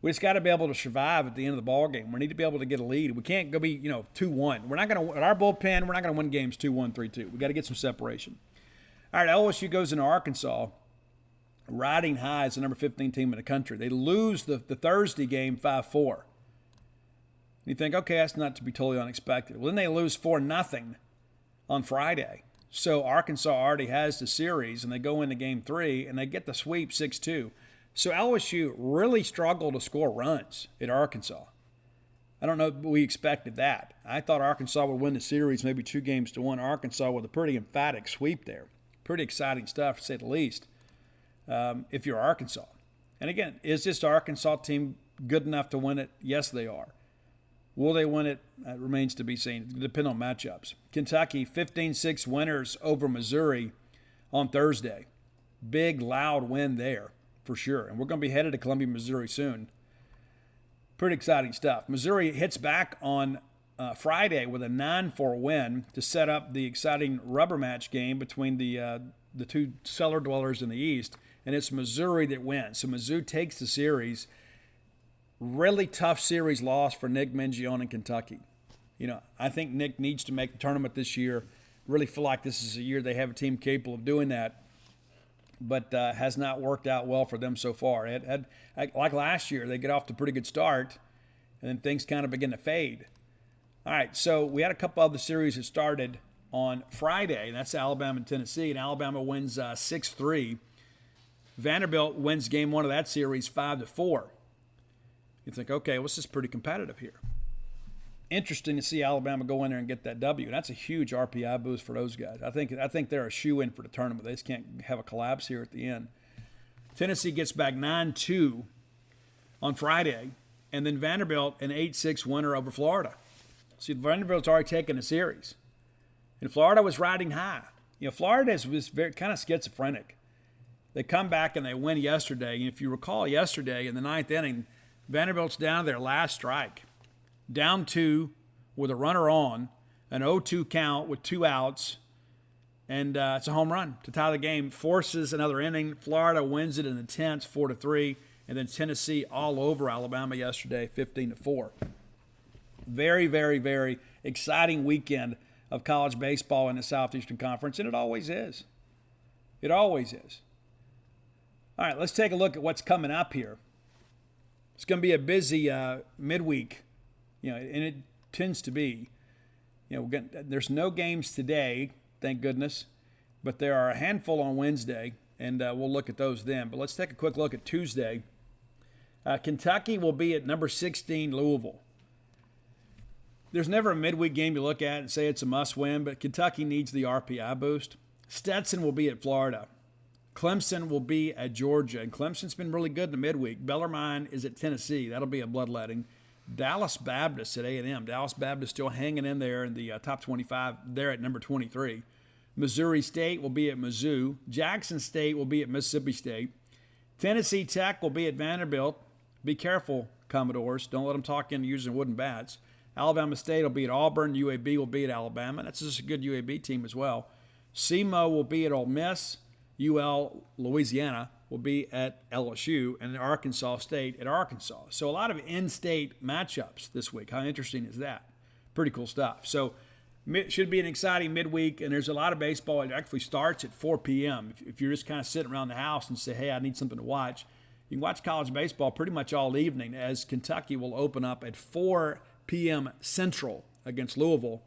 We just got to be able to survive at the end of the ball game. We need to be able to get a lead. We can't go be, 2-1. We're not going to, at our bullpen, we're not going to win games 2-1, 3-2. We got to get some separation. All right, LSU goes into Arkansas, riding high as the number 15 team in the country. They lose the Thursday game 5-4. You think, okay, that's not to be totally unexpected. Well, then they lose 4-0 on Friday. So Arkansas already has the series, and they go into game 3, and they get the sweep 6-2. So LSU really struggled to score runs at Arkansas. I don't know if we expected that. I thought Arkansas would win the series maybe 2-1. Arkansas with a pretty emphatic sweep there. Pretty exciting stuff, to say the least, if you're Arkansas. And again, is this Arkansas team good enough to win it? Yes, they are. Will they win it? That remains to be seen. It depends on matchups. Kentucky, 15-6 winners over Missouri on Thursday. Big, loud win there, for sure. And we're going to be headed to Columbia, Missouri soon. Pretty exciting stuff. Missouri hits back on Friday with a 9-4 win to set up the exciting rubber match game between the two cellar dwellers in the East. And it's Missouri that wins. So Mizzou takes the series. Really tough series loss for Nick Mingione in Kentucky. I think Nick needs to make the tournament this year. Really feel like this is a year they have a team capable of doing that, but has not worked out well for them so far. Like last year, they get off to a pretty good start, and then things kind of begin to fade. All right, so we had a couple other series that started on Friday, and that's Alabama and Tennessee, and Alabama wins 6-3. Vanderbilt wins game 1 of that series 5-4. You think, okay, well, this is pretty competitive here. Interesting to see Alabama go in there and get that W. That's a huge RPI boost for those guys. I think they're a shoe-in for the tournament. They just can't have a collapse here at the end. Tennessee gets back 9-2 on Friday, and then Vanderbilt an 8-6 winner over Florida. See, Vanderbilt's already taken a series. And Florida was riding high. Florida was very kind of schizophrenic. They come back and they win yesterday. And if you recall yesterday in the 9th inning, Vanderbilt's down to their last strike. Down 2 with a runner on, an 0-2 count with 2 outs, and it's a home run to tie the game. Forces another inning. Florida wins it in the 10th, 4-3, and then Tennessee all over Alabama yesterday, 15-4. Very, very, very exciting weekend of college baseball in the Southeastern Conference, and it always is. It always is. All right, let's take a look at what's coming up here. It's going to be a busy midweek, and it tends to be. There's no games today thank goodness. But there are a handful on Wednesday, and we'll look at those then. But let's take a quick look at Tuesday. Kentucky will be at number 16, Louisville. There's never a midweek game you look at and say it's a must-win, but Kentucky needs the RPI boost. Stetson will be at Florida. Clemson will be at Georgia, and Clemson's been really good in the midweek. Bellarmine is at Tennessee. That'll be a bloodletting. Dallas Baptist at A&M. Dallas Baptist still hanging in there in the top 25. They're at number 23. Missouri State will be at Mizzou. Jackson State will be at Mississippi State. Tennessee Tech will be at Vanderbilt. Be careful, Commodores. Don't let them talk into using wooden bats. Alabama State will be at Auburn. UAB will be at Alabama. That's just a good UAB team as well. SEMO will be at Ole Miss. UL Louisiana will be at LSU. And Arkansas State at Arkansas. So a lot of in-state matchups this week. How interesting is that? Pretty cool stuff. So it should be an exciting midweek. And there's a lot of baseball. It actually starts at 4 p.m. If you're just kind of sitting around the house and say, hey, I need something to watch, you can watch college baseball pretty much all evening, as Kentucky will open up at 4 p.m. Central against Louisville.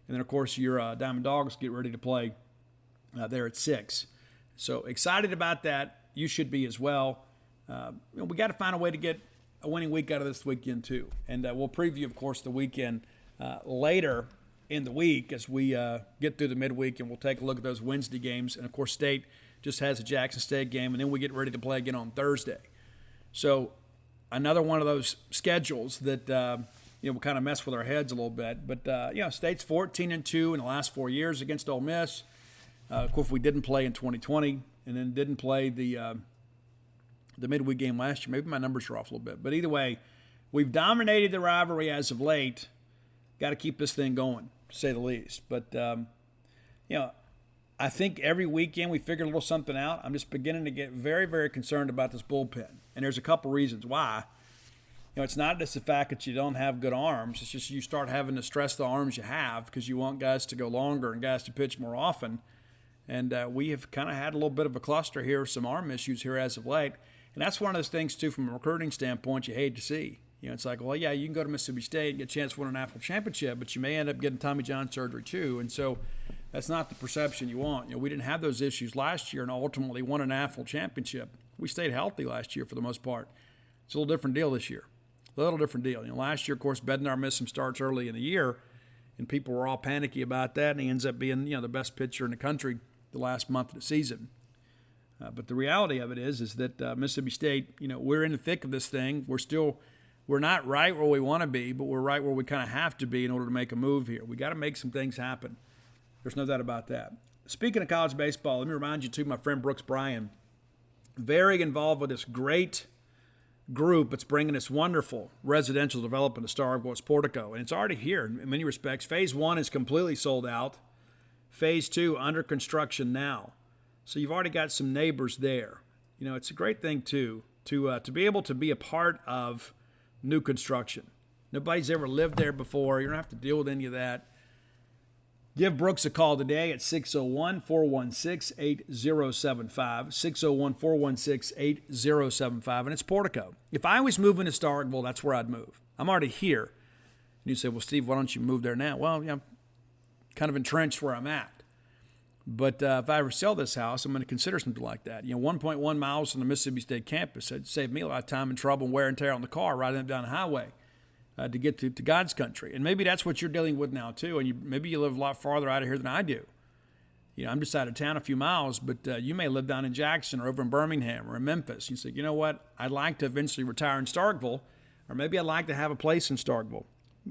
And then, of course, your Diamond Dogs get ready to play there at 6. So excited about that. You should be as well. We got to find a way to get a winning week out of this weekend too. And we'll preview, of course, the weekend later in the week as we get through the midweek, and we'll take a look at those Wednesday games. And, of course, State just has a Jackson State game, and then we get ready to play again on Thursday. So another one of those schedules that will kind of mess with our heads a little bit. But, State's 14-2 in the last 4 years against Ole Miss. Of course, we didn't play in 2020 and then didn't play the midweek game last year. Maybe my numbers are off a little bit. But either way, we've dominated the rivalry as of late. Got to keep this thing going, to say the least. But, I think every weekend we figure a little something out. I'm just beginning to get very, very concerned about this bullpen. And there's a couple reasons why. It's not just the fact that you don't have good arms. It's just you start having to stress the arms you have because you want guys to go longer and guys to pitch more often. And we have kind of had a little bit of a cluster here, some arm issues here as of late. And that's one of those things, too, from a recruiting standpoint, you hate to see. It's like, well, yeah, you can go to Mississippi State and get a chance to win a national championship, but you may end up getting Tommy John surgery, too. And so that's not the perception you want. We didn't have those issues last year and ultimately won a national championship. We stayed healthy last year for the most part. It's a little different deal this year. A little different deal. Last year, of course, Bednar missed some starts early in the year, and people were all panicky about that, and he ends up being, the best pitcher in the country the last month of the season. But the reality of it is that Mississippi State, we're in the thick of this thing. We're not right where we want to be, but we're right where we kind of have to be in order to make a move here. We got to make some things happen. There's no doubt about that. Speaking of college baseball, let me remind you, too, my friend Brooks Bryan, very involved with this great group that's bringing this wonderful residential development to Starkville. It's Portico, and it's already here in many respects. Phase 1 is completely sold out. Phase 2 under construction now. So you've already got some neighbors there. It's a great thing, too, to be able to be a part of new construction. Nobody's ever lived there before. You don't have to deal with any of that. Give Brooks a call today at 601-416-8075, 601-416-8075, and it's Portico. If I was moving to Starkville, that's where I'd move. I'm already here. And you say, well, Steve, why don't you move there now? Well, I'm kind of entrenched where I'm at. But if I ever sell this house, I'm going to consider something like that. 1.1 miles from the Mississippi State campus. It'd save me a lot of time and trouble and wear and tear on the car riding up down the highway to get to God's country. And maybe that's what you're dealing with now, too. And maybe you live a lot farther out of here than I do. I'm just out of town a few miles, but you may live down in Jackson or over in Birmingham or in Memphis. You say, you know what? I'd like to eventually retire in Starkville, or maybe I'd like to have a place in Starkville.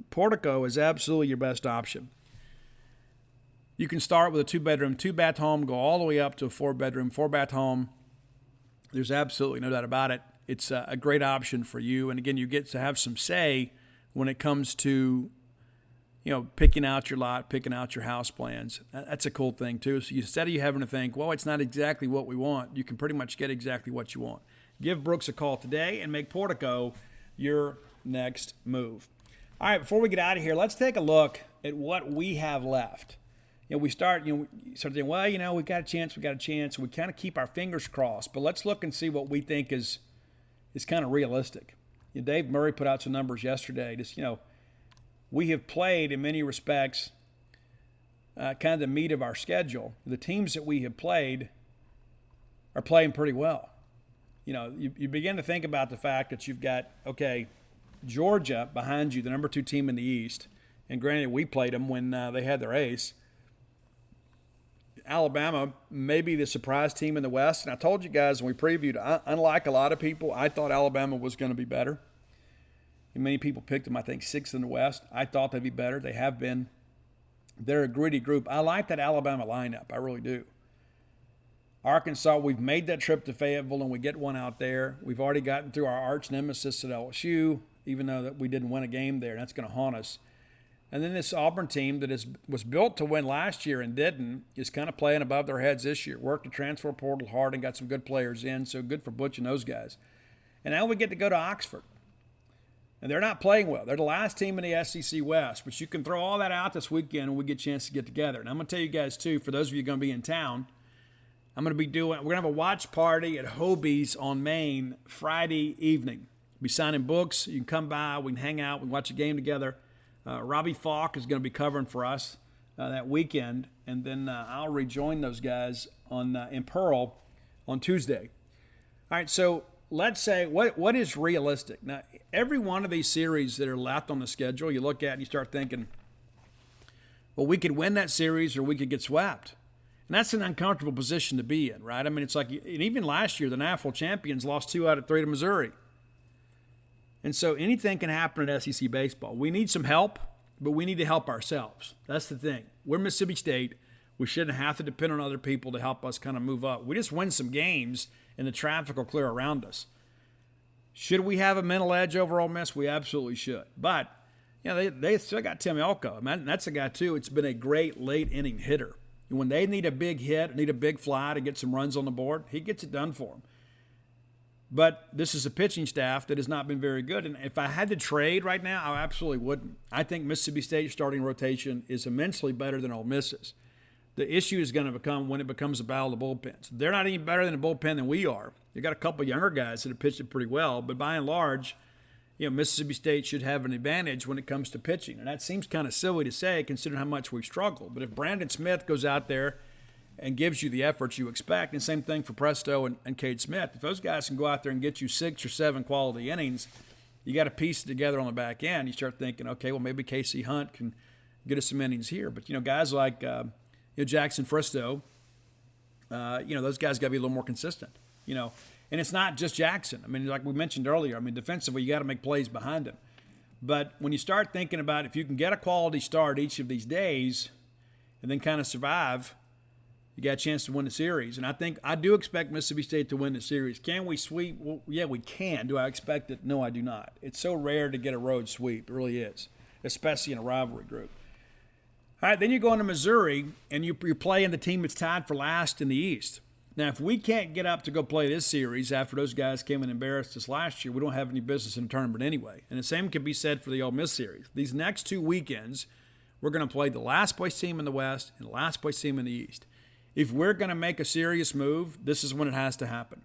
Portico is absolutely your best option. You can start with a 2-bedroom, 2-bath home, go all the way up to a 4-bedroom, 4-bath home. There's absolutely no doubt about it. It's a great option for you. And again, you get to have some say when it comes to, picking out your lot, picking out your house plans. That's a cool thing, too. So instead of you having to think, well, it's not exactly what we want, you can pretty much get exactly what you want. Give Brooks a call today and make Portico your next move. All right, before we get out of here, let's take a look at what we have left. We start thinking, well, we got a chance. We kind of keep our fingers crossed, but let's look and see what we think is kind of realistic. Dave Murray put out some numbers yesterday. We have played in many respects kind of the meat of our schedule, the teams that we have played are playing pretty well. You begin to think about the fact that you've got, Georgia behind you, the number 2 team in the East, and granted we played them when they had their ace. Alabama may be the surprise team in the West, and I told you guys when we previewed, unlike a lot of people, I thought Alabama was going to be better. And many people picked them, I think, 6th in the West. I thought they'd be better. They have been. They're a gritty group. I like that Alabama lineup. I really do. Arkansas, we've made that trip to Fayetteville, and we get one out there. We've already gotten through our arch nemesis at LSU, even though that we didn't win a game there. That's going to haunt us. And then this Auburn team that was built to win last year and didn't is kind of playing above their heads this year. Worked the transfer portal hard and got some good players in, so good for Butch and those guys. And now we get to go to Oxford. And they're not playing well. They're the last team in the SEC West. But you can throw all that out this weekend and we get a chance to get together. And I'm going to tell you guys, too, for those of you going to be in town, we're going to have a watch party at Hobie's on Main Friday evening. We'll be signing books. You can come by. We can hang out. We can watch a game together. Robbie Falk is going to be covering for us that weekend. And then I'll rejoin those guys in Pearl on Tuesday. All right, so let's say what is realistic? Now, every one of these series that are left on the schedule, you look at and you start thinking, well, we could win that series or we could get swept. And that's an uncomfortable position to be in, right? I mean, it's like, and even last year, the national champions lost 2 out of 3 to Missouri. And so anything can happen at SEC baseball. We need some help, but we need to help ourselves. That's the thing. We're Mississippi State. We shouldn't have to depend on other people to help us kind of move up. We just win some games, and the traffic will clear around us. Should we have a mental edge over Ole Miss? We absolutely should. But, they still got Tim Elko. I mean, that's a guy, too. It's been a great late-inning hitter. And when they need a big hit, need a big fly to get some runs on the board, he gets it done for them. But this is a pitching staff that has not been very good. And if I had to trade right now, I absolutely wouldn't. I think Mississippi State's starting rotation is immensely better than Ole Miss's. The issue is going to become when it becomes a battle of the bullpens. They're not any better than a bullpen than we are. They've got a couple of younger guys that have pitched it pretty well. But by and large, Mississippi State should have an advantage when it comes to pitching. And that seems kind of silly to say considering how much we've struggled. But if Brandon Smith goes out there and gives you the effort you expect, and same thing for Presto and Cade Smith, if those guys can go out there and get you 6 or 7 quality innings, you got to piece it together on the back end. You start thinking, okay, well, maybe Casey Hunt can get us some innings here. But, guys like Jackson Fristoe, those guys got to be a little more consistent, And it's not just Jackson. I mean, like we mentioned earlier, defensively, you got to make plays behind him. But when you start thinking about if you can get a quality start each of these days and then kind of survive, you got a chance to win the series. And I do expect Mississippi State to win the series. Can we sweep? Well, yeah, we can. Do I expect it? No, I do not. It's so rare to get a road sweep. It really is, especially in a rivalry group. All right, then you go into Missouri, and you're playing the team that's tied for last in the East. Now, if we can't get up to go play this series after those guys came and embarrassed us last year, we don't have any business in the tournament anyway. And the same can be said for the Ole Miss series. These next 2 weekends, we're going to play the last place team in the West and the last place team in the East. If we're going to make a serious move, this is when it has to happen.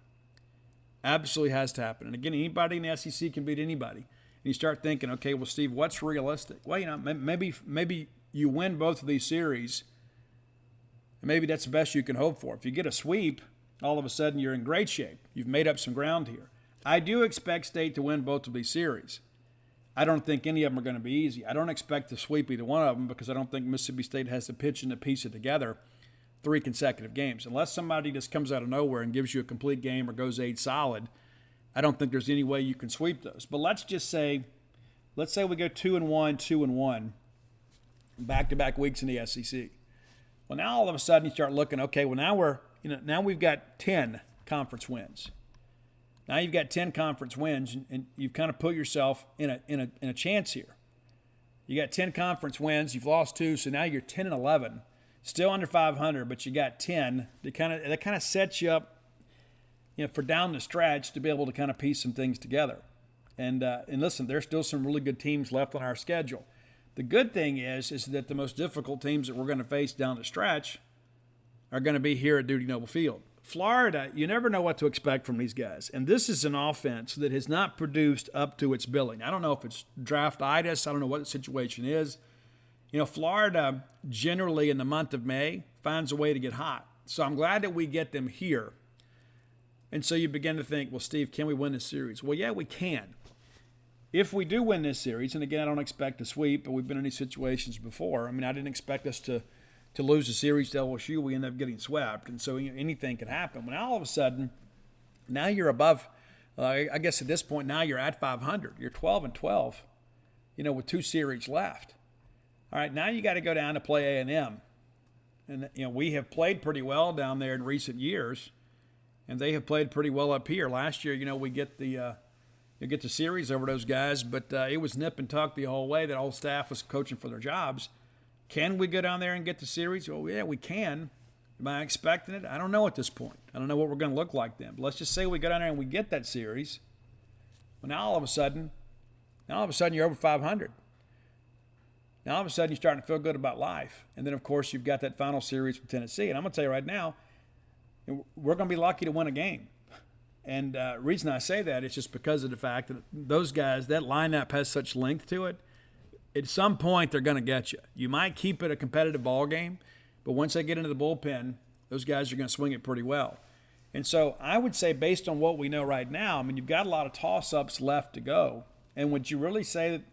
Absolutely has to happen. And again, anybody in the SEC can beat anybody. And you start thinking, okay, well, Steve, what's realistic? Well, maybe you win both of these series, and maybe that's the best you can hope for. If you get a sweep, all of a sudden you're in great shape. You've made up some ground here. I do expect State to win both of these series. I don't think any of them are going to be easy. I don't expect to sweep either one of them because I don't think Mississippi State has the pitch and to piece it together 3 consecutive games. Unless somebody just comes out of nowhere and gives you a complete game or goes 8 solid, I don't think there's any way you can sweep those. But let's say we go 2-1, 2-1, back-to-back weeks in the SEC. Well, now all of a sudden you start looking, okay, well now we've got 10 conference wins. Now you've got 10 conference wins, and you've kind of put yourself in a chance here. You got 10 conference wins, you've lost 2, so now you're 10-11, still under 500, but you got 10. That kind of sets you up, for down the stretch to be able to kind of piece some things together. And listen, there's still some really good teams left on our schedule. The good thing is that the most difficult teams that we're going to face down the stretch are going to be here at Duty Noble Field. Florida, you never know what to expect from these guys. And this is an offense that has not produced up to its billing. I don't know if it's draftitis. I don't know what the situation is. Florida generally in the month of May finds a way to get hot. So I'm glad that we get them here. And so you begin to think, well, Steve, can we win this series? Well, yeah, we can. If we do win this series, and again, I don't expect a sweep, but we've been in these situations before. I mean, I didn't expect us to lose the series to LSU. We end up getting swept. And so anything could happen. When all of a sudden, now you're above, I guess at this point, now you're at 500. You're 12-12, with 2 series left. All right, now you got to go down to play A&M. And, we have played pretty well down there in recent years, and they have played pretty well up here. Last year, we get the series over those guys, but it was nip and tuck the whole way. That whole staff was coaching for their jobs. Can we go down there and get the series? Well, yeah, we can. Am I expecting it? I don't know at this point. I don't know what we're going to look like then. But let's just say we go down there and we get that series. Well, now all of a sudden you're over 500. Now, all of a sudden, you're starting to feel good about life. And then, of course, you've got that final series with Tennessee. And I'm going to tell you right now, we're going to be lucky to win a game. And the reason I say that is just because of the fact that those guys, that lineup has such length to it. At some point, they're going to get you. You might keep it a competitive ball game, but once they get into the bullpen, those guys are going to swing it pretty well. And so I would say based on what we know right now, I mean, you've got a lot of toss-ups left to go. And would you really say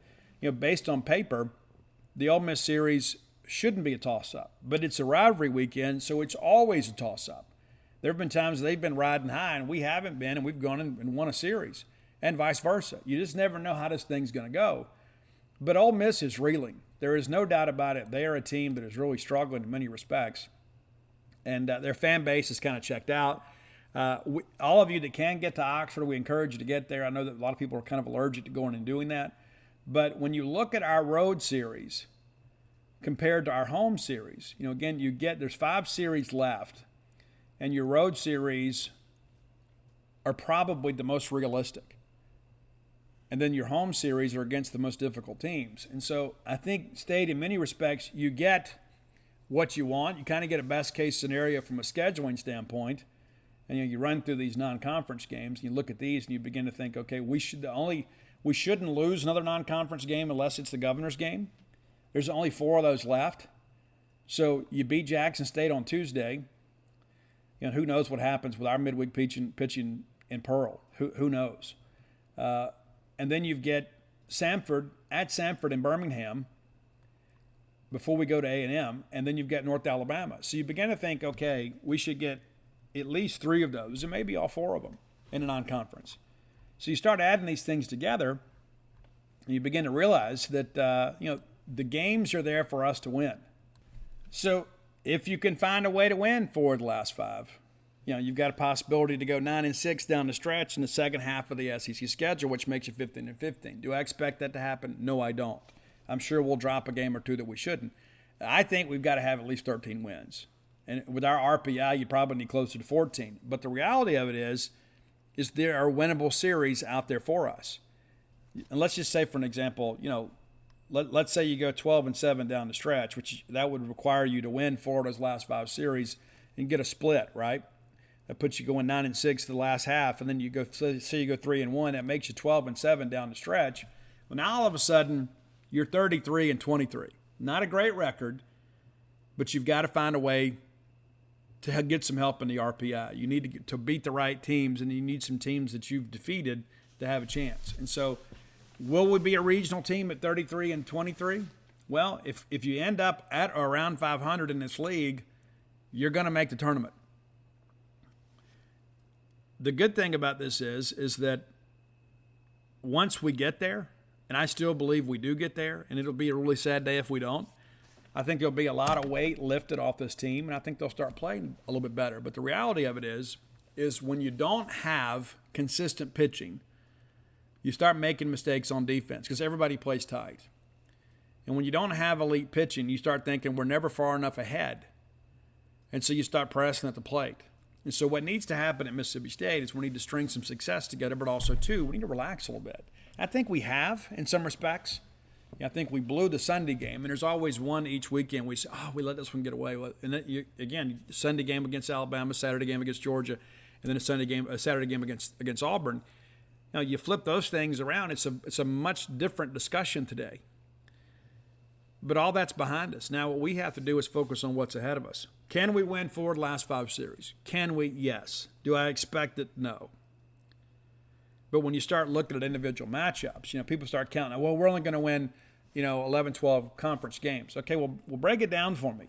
that, based on paper, the Ole Miss series shouldn't be a toss-up, but it's a rivalry weekend, so it's always a toss-up. There have been times they've been riding high and we haven't been, and we've gone and won a series, and vice versa. You just never know how this thing's going to go. But Ole Miss is reeling. There is no doubt about it. They are a team that is really struggling in many respects, and their fan base is kind of checked out. All of you that can get to Oxford, we encourage you to get there. I know that a lot of people are kind of allergic to going and doing that. But when you look at our road series compared to our home series, again, there's 5 series left, and your road series are probably the most realistic. And then your home series are against the most difficult teams. And so I think, State, in many respects, you get what you want. You kind of get a best-case scenario from a scheduling standpoint. And you run through these non-conference games, and you look at these, and you begin to think, okay, we shouldn't lose another non-conference game unless it's the Governor's game. There's only 4 of those left. So you beat Jackson State on Tuesday. Who knows what happens with our midweek pitching in Pearl. Who knows? And then you get Samford in Birmingham before we go to A&M, and then you've got North Alabama. So you begin to think, okay, we should get at least 3 of those, and maybe all 4 of them in a non-conference. So you start adding these things together, and you begin to realize that the games are there for us to win. So if you can find a way to win 4 of the last 5, you've got a possibility to go 9-6 down the stretch in the second half of the SEC schedule, which makes you 15-15. Do I expect that to happen? No, I don't. I'm sure we'll drop a game or 2 that we shouldn't. I think we've got to have at least 13 wins. And with our RPI, you probably need closer to 14. But the reality of it is there are winnable series out there for us. And let's just say, for an example, let's say you go 12-7 down the stretch, which that would require you to win 4 of those last 5 series and get a split, right? That puts you going 9-6 to the last half, and then you go 3-1. That makes you 12-7 down the stretch. Well, now all of a sudden you're 33-23. Not a great record, but you've got to find a way to get some help in the RPI. You need to beat the right teams, and you need some teams that you've defeated to have a chance. And so will we be a regional team at 33-23? Well, if you end up at or around 500 in this league, you're going to make the tournament. The good thing about this is that once we get there, and I still believe we do get there, and it'll be a really sad day if we don't, I think there'll be a lot of weight lifted off this team, and I think they'll start playing a little bit better. But the reality of it is when you don't have consistent pitching, you start making mistakes on defense because everybody plays tight. And when you don't have elite pitching, you start thinking we're never far enough ahead. And so you start pressing at the plate. And so what needs to happen at Mississippi State is we need to string some success together, but also, too, we need to relax a little bit. I think we have in some respects. I think we blew the Sunday game, and there's always one each weekend. We say, we let this one get away. And then again, Sunday game against Alabama, Saturday game against Georgia, and then a Saturday game against Auburn. Now, you flip those things around, it's a much different discussion today. But all that's behind us. Now what we have to do is focus on what's ahead of us. Can we win 4 of the last 5 series? Can we? Yes. Do I expect it? No. But when you start looking at individual matchups, people start counting, well, we're only going to win, 11, 12 conference games. Okay, well, break it down for me.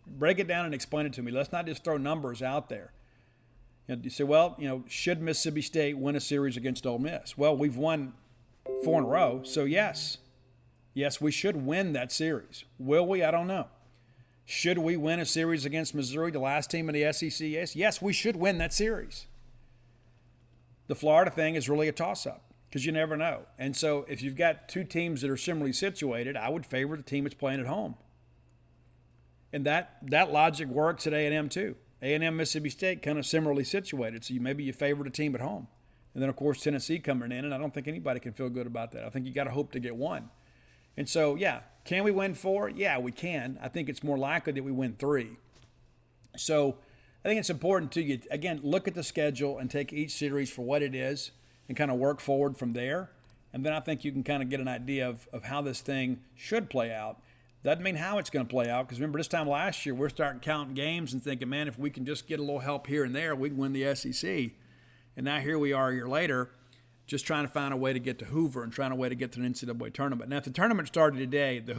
Break it down and explain it to me. Let's not just throw numbers out there. You say, well, should Mississippi State win a series against Ole Miss? Well, we've won 4 in a row, so yes. Yes, we should win that series. Will we? I don't know. Should we win a series against Missouri, the last team in the SEC? Yes, we should win that series. The Florida thing is really a toss-up because you never know. And so if you've got 2 teams that are similarly situated, I would favor the team that's playing at home. And that logic works at A&M too. A&M, Mississippi State kind of similarly situated. So maybe you favor the team at home. And then, of course, Tennessee coming in, and I don't think anybody can feel good about that. I think you got to hope to get 1. And so, yeah, can we win 4? Yeah, we can. I think it's more likely that we win 3. So I think it's important to you, again, look at the schedule and take each series for what it is and kind of work forward from there. And then I think you can kind of get an idea of how this thing should play out. Doesn't mean how it's going to play out, because remember this time last year, we're starting counting games and thinking, man, if we can just get a little help here and there, we can win the SEC. And now here we are a year later, just trying to find a way to get to Hoover and trying a way to get to the NCAA tournament. Now, if the tournament started today, the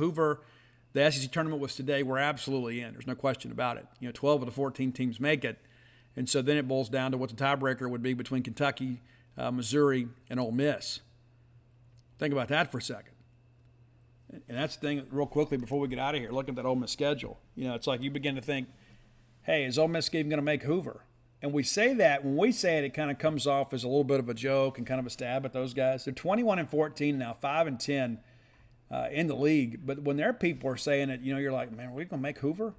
SEC tournament was today, we're absolutely in. There's no question about it. 12 of the 14 teams make it. And so then it boils down to what the tiebreaker would be between Kentucky, Missouri, and Ole Miss. Think about that for a second. And that's the thing, real quickly, before we get out of here, look at that Ole Miss schedule. It's like you begin to think, hey, is Ole Miss even going to make Hoover? And we say that, when we say it, it kind of comes off as a little bit of a joke and kind of a stab at those guys. They're 21-14 now, 5-10 in the league. But when their people are saying it, you're like, man, are we going to make Hoover?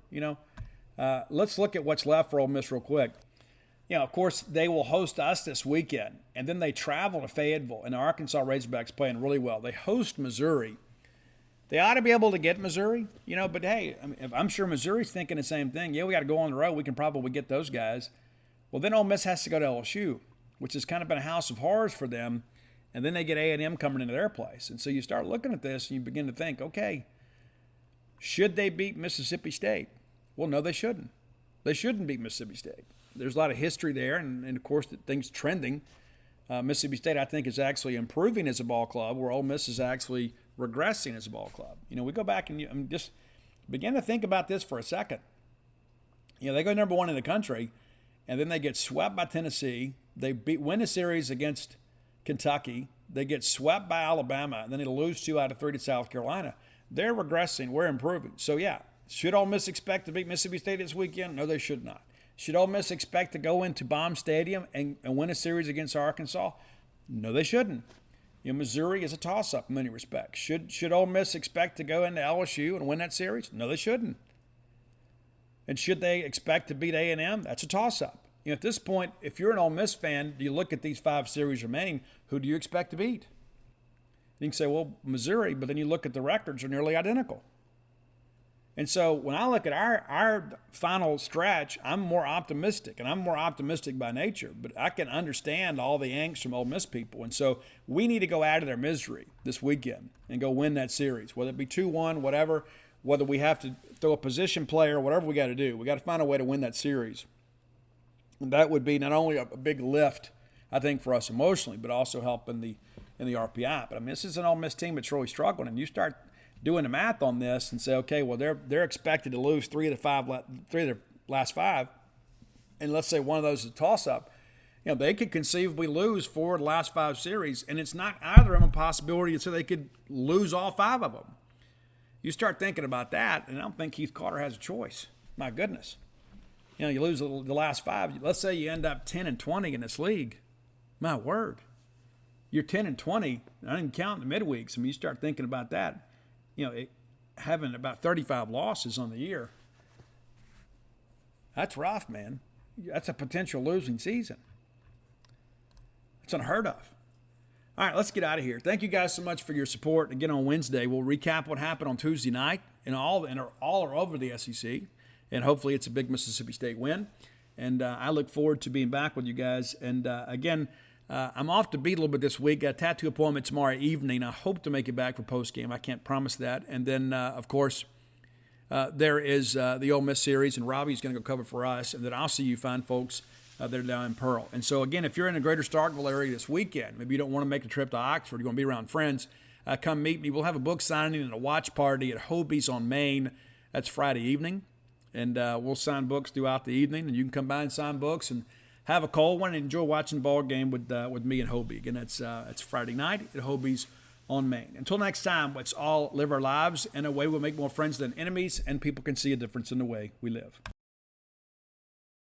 Let's look at what's left for Ole Miss real quick. Of course, they will host us this weekend, and then they travel to Fayetteville, and the Arkansas Razorbacks playing really well. They host Missouri. They ought to be able to get Missouri, but hey, I'm sure Missouri's thinking the same thing. Yeah, we got to go on the road. We can probably get those guys. Well, then Ole Miss has to go to LSU, which has kind of been a house of horrors for them, and then they get A&M coming into their place. And so you start looking at this, and you begin to think, okay, should they beat Mississippi State? Well, no, they shouldn't. They shouldn't beat Mississippi State. There's a lot of history there, and of course, things trending. Mississippi State, I think, is actually improving as a ball club, where Ole Miss is actually regressing as a ball club. We go back and just begin to think about this for a second. They go number 1 in the country, and then they get swept by Tennessee. They win a series against Kentucky. They get swept by Alabama, and then they lose 2 out of 3 to South Carolina. They're regressing. We're improving. So, yeah, should Ole Miss expect to beat Mississippi State this weekend? No, they should not. Should Ole Miss expect to go into Baum Stadium and win a series against Arkansas? No, they shouldn't. Missouri is a toss-up in many respects. Should Ole Miss expect to go into LSU and win that series? No, they shouldn't. And should they expect to beat A&M? That's a toss-up. At this point, if you're an Ole Miss fan, do you look at these 5 series remaining, who do you expect to beat? You can say, well, Missouri, but then you look at the records, are nearly identical. And so when I look at our final stretch, I'm more optimistic, and I'm more optimistic by nature, but I can understand all the angst from Ole Miss people. And so we need to go out of their misery this weekend and go win that series, whether it be 2-1, whatever, whether we have to throw a position player, whatever we got to do. We got to find a way to win that series. And that would be not only a big lift, I think, for us emotionally, but also help in the RPI. But, this is an Ole Miss team that's really struggling, and you start doing the math on this and say, okay, well, they're expected to lose 3 of their last 5, and let's say one of those is a toss-up. They could conceivably lose 4 of the last 5 series, and it's not either of them a possibility so they could lose all 5 of them. You start thinking about that, and I don't think Keith Carter has a choice. My goodness. You lose the last 5. Let's say you end up 10-20 in this league. My word. You're 10-20. I didn't count the midweeks. You start thinking about that. Having about 35 losses on the year, that's rough, man. That's a potential losing season. It's unheard of. All right, let's get out of here. Thank you guys so much for your support. Again, on Wednesday, we'll recap what happened on Tuesday night, and all are over the SEC, and hopefully it's a big Mississippi State win. And I look forward to being back with you guys. And again, I'm off to beat a little bit this week. Got a tattoo appointment tomorrow evening. I hope to make it back for post game. I can't promise that. And then, of course, there is the Ole Miss series, and Robbie's going to go cover for us. And then I'll see you fine folks there down in Pearl. And so, again, if you're in the greater Starkville area this weekend, maybe you don't want to make the trip to Oxford, you're going to be around friends, come meet me. We'll have a book signing and a watch party at Hobie's on Main. That's Friday evening. And we'll sign books throughout the evening, and you can come by and sign books and have a cold one and enjoy watching the ball game with me and Hobie. Again, it's Friday night at Hobie's on Main. Until next time, let's all live our lives in a way we'll make more friends than enemies, and people can see a difference in the way we live.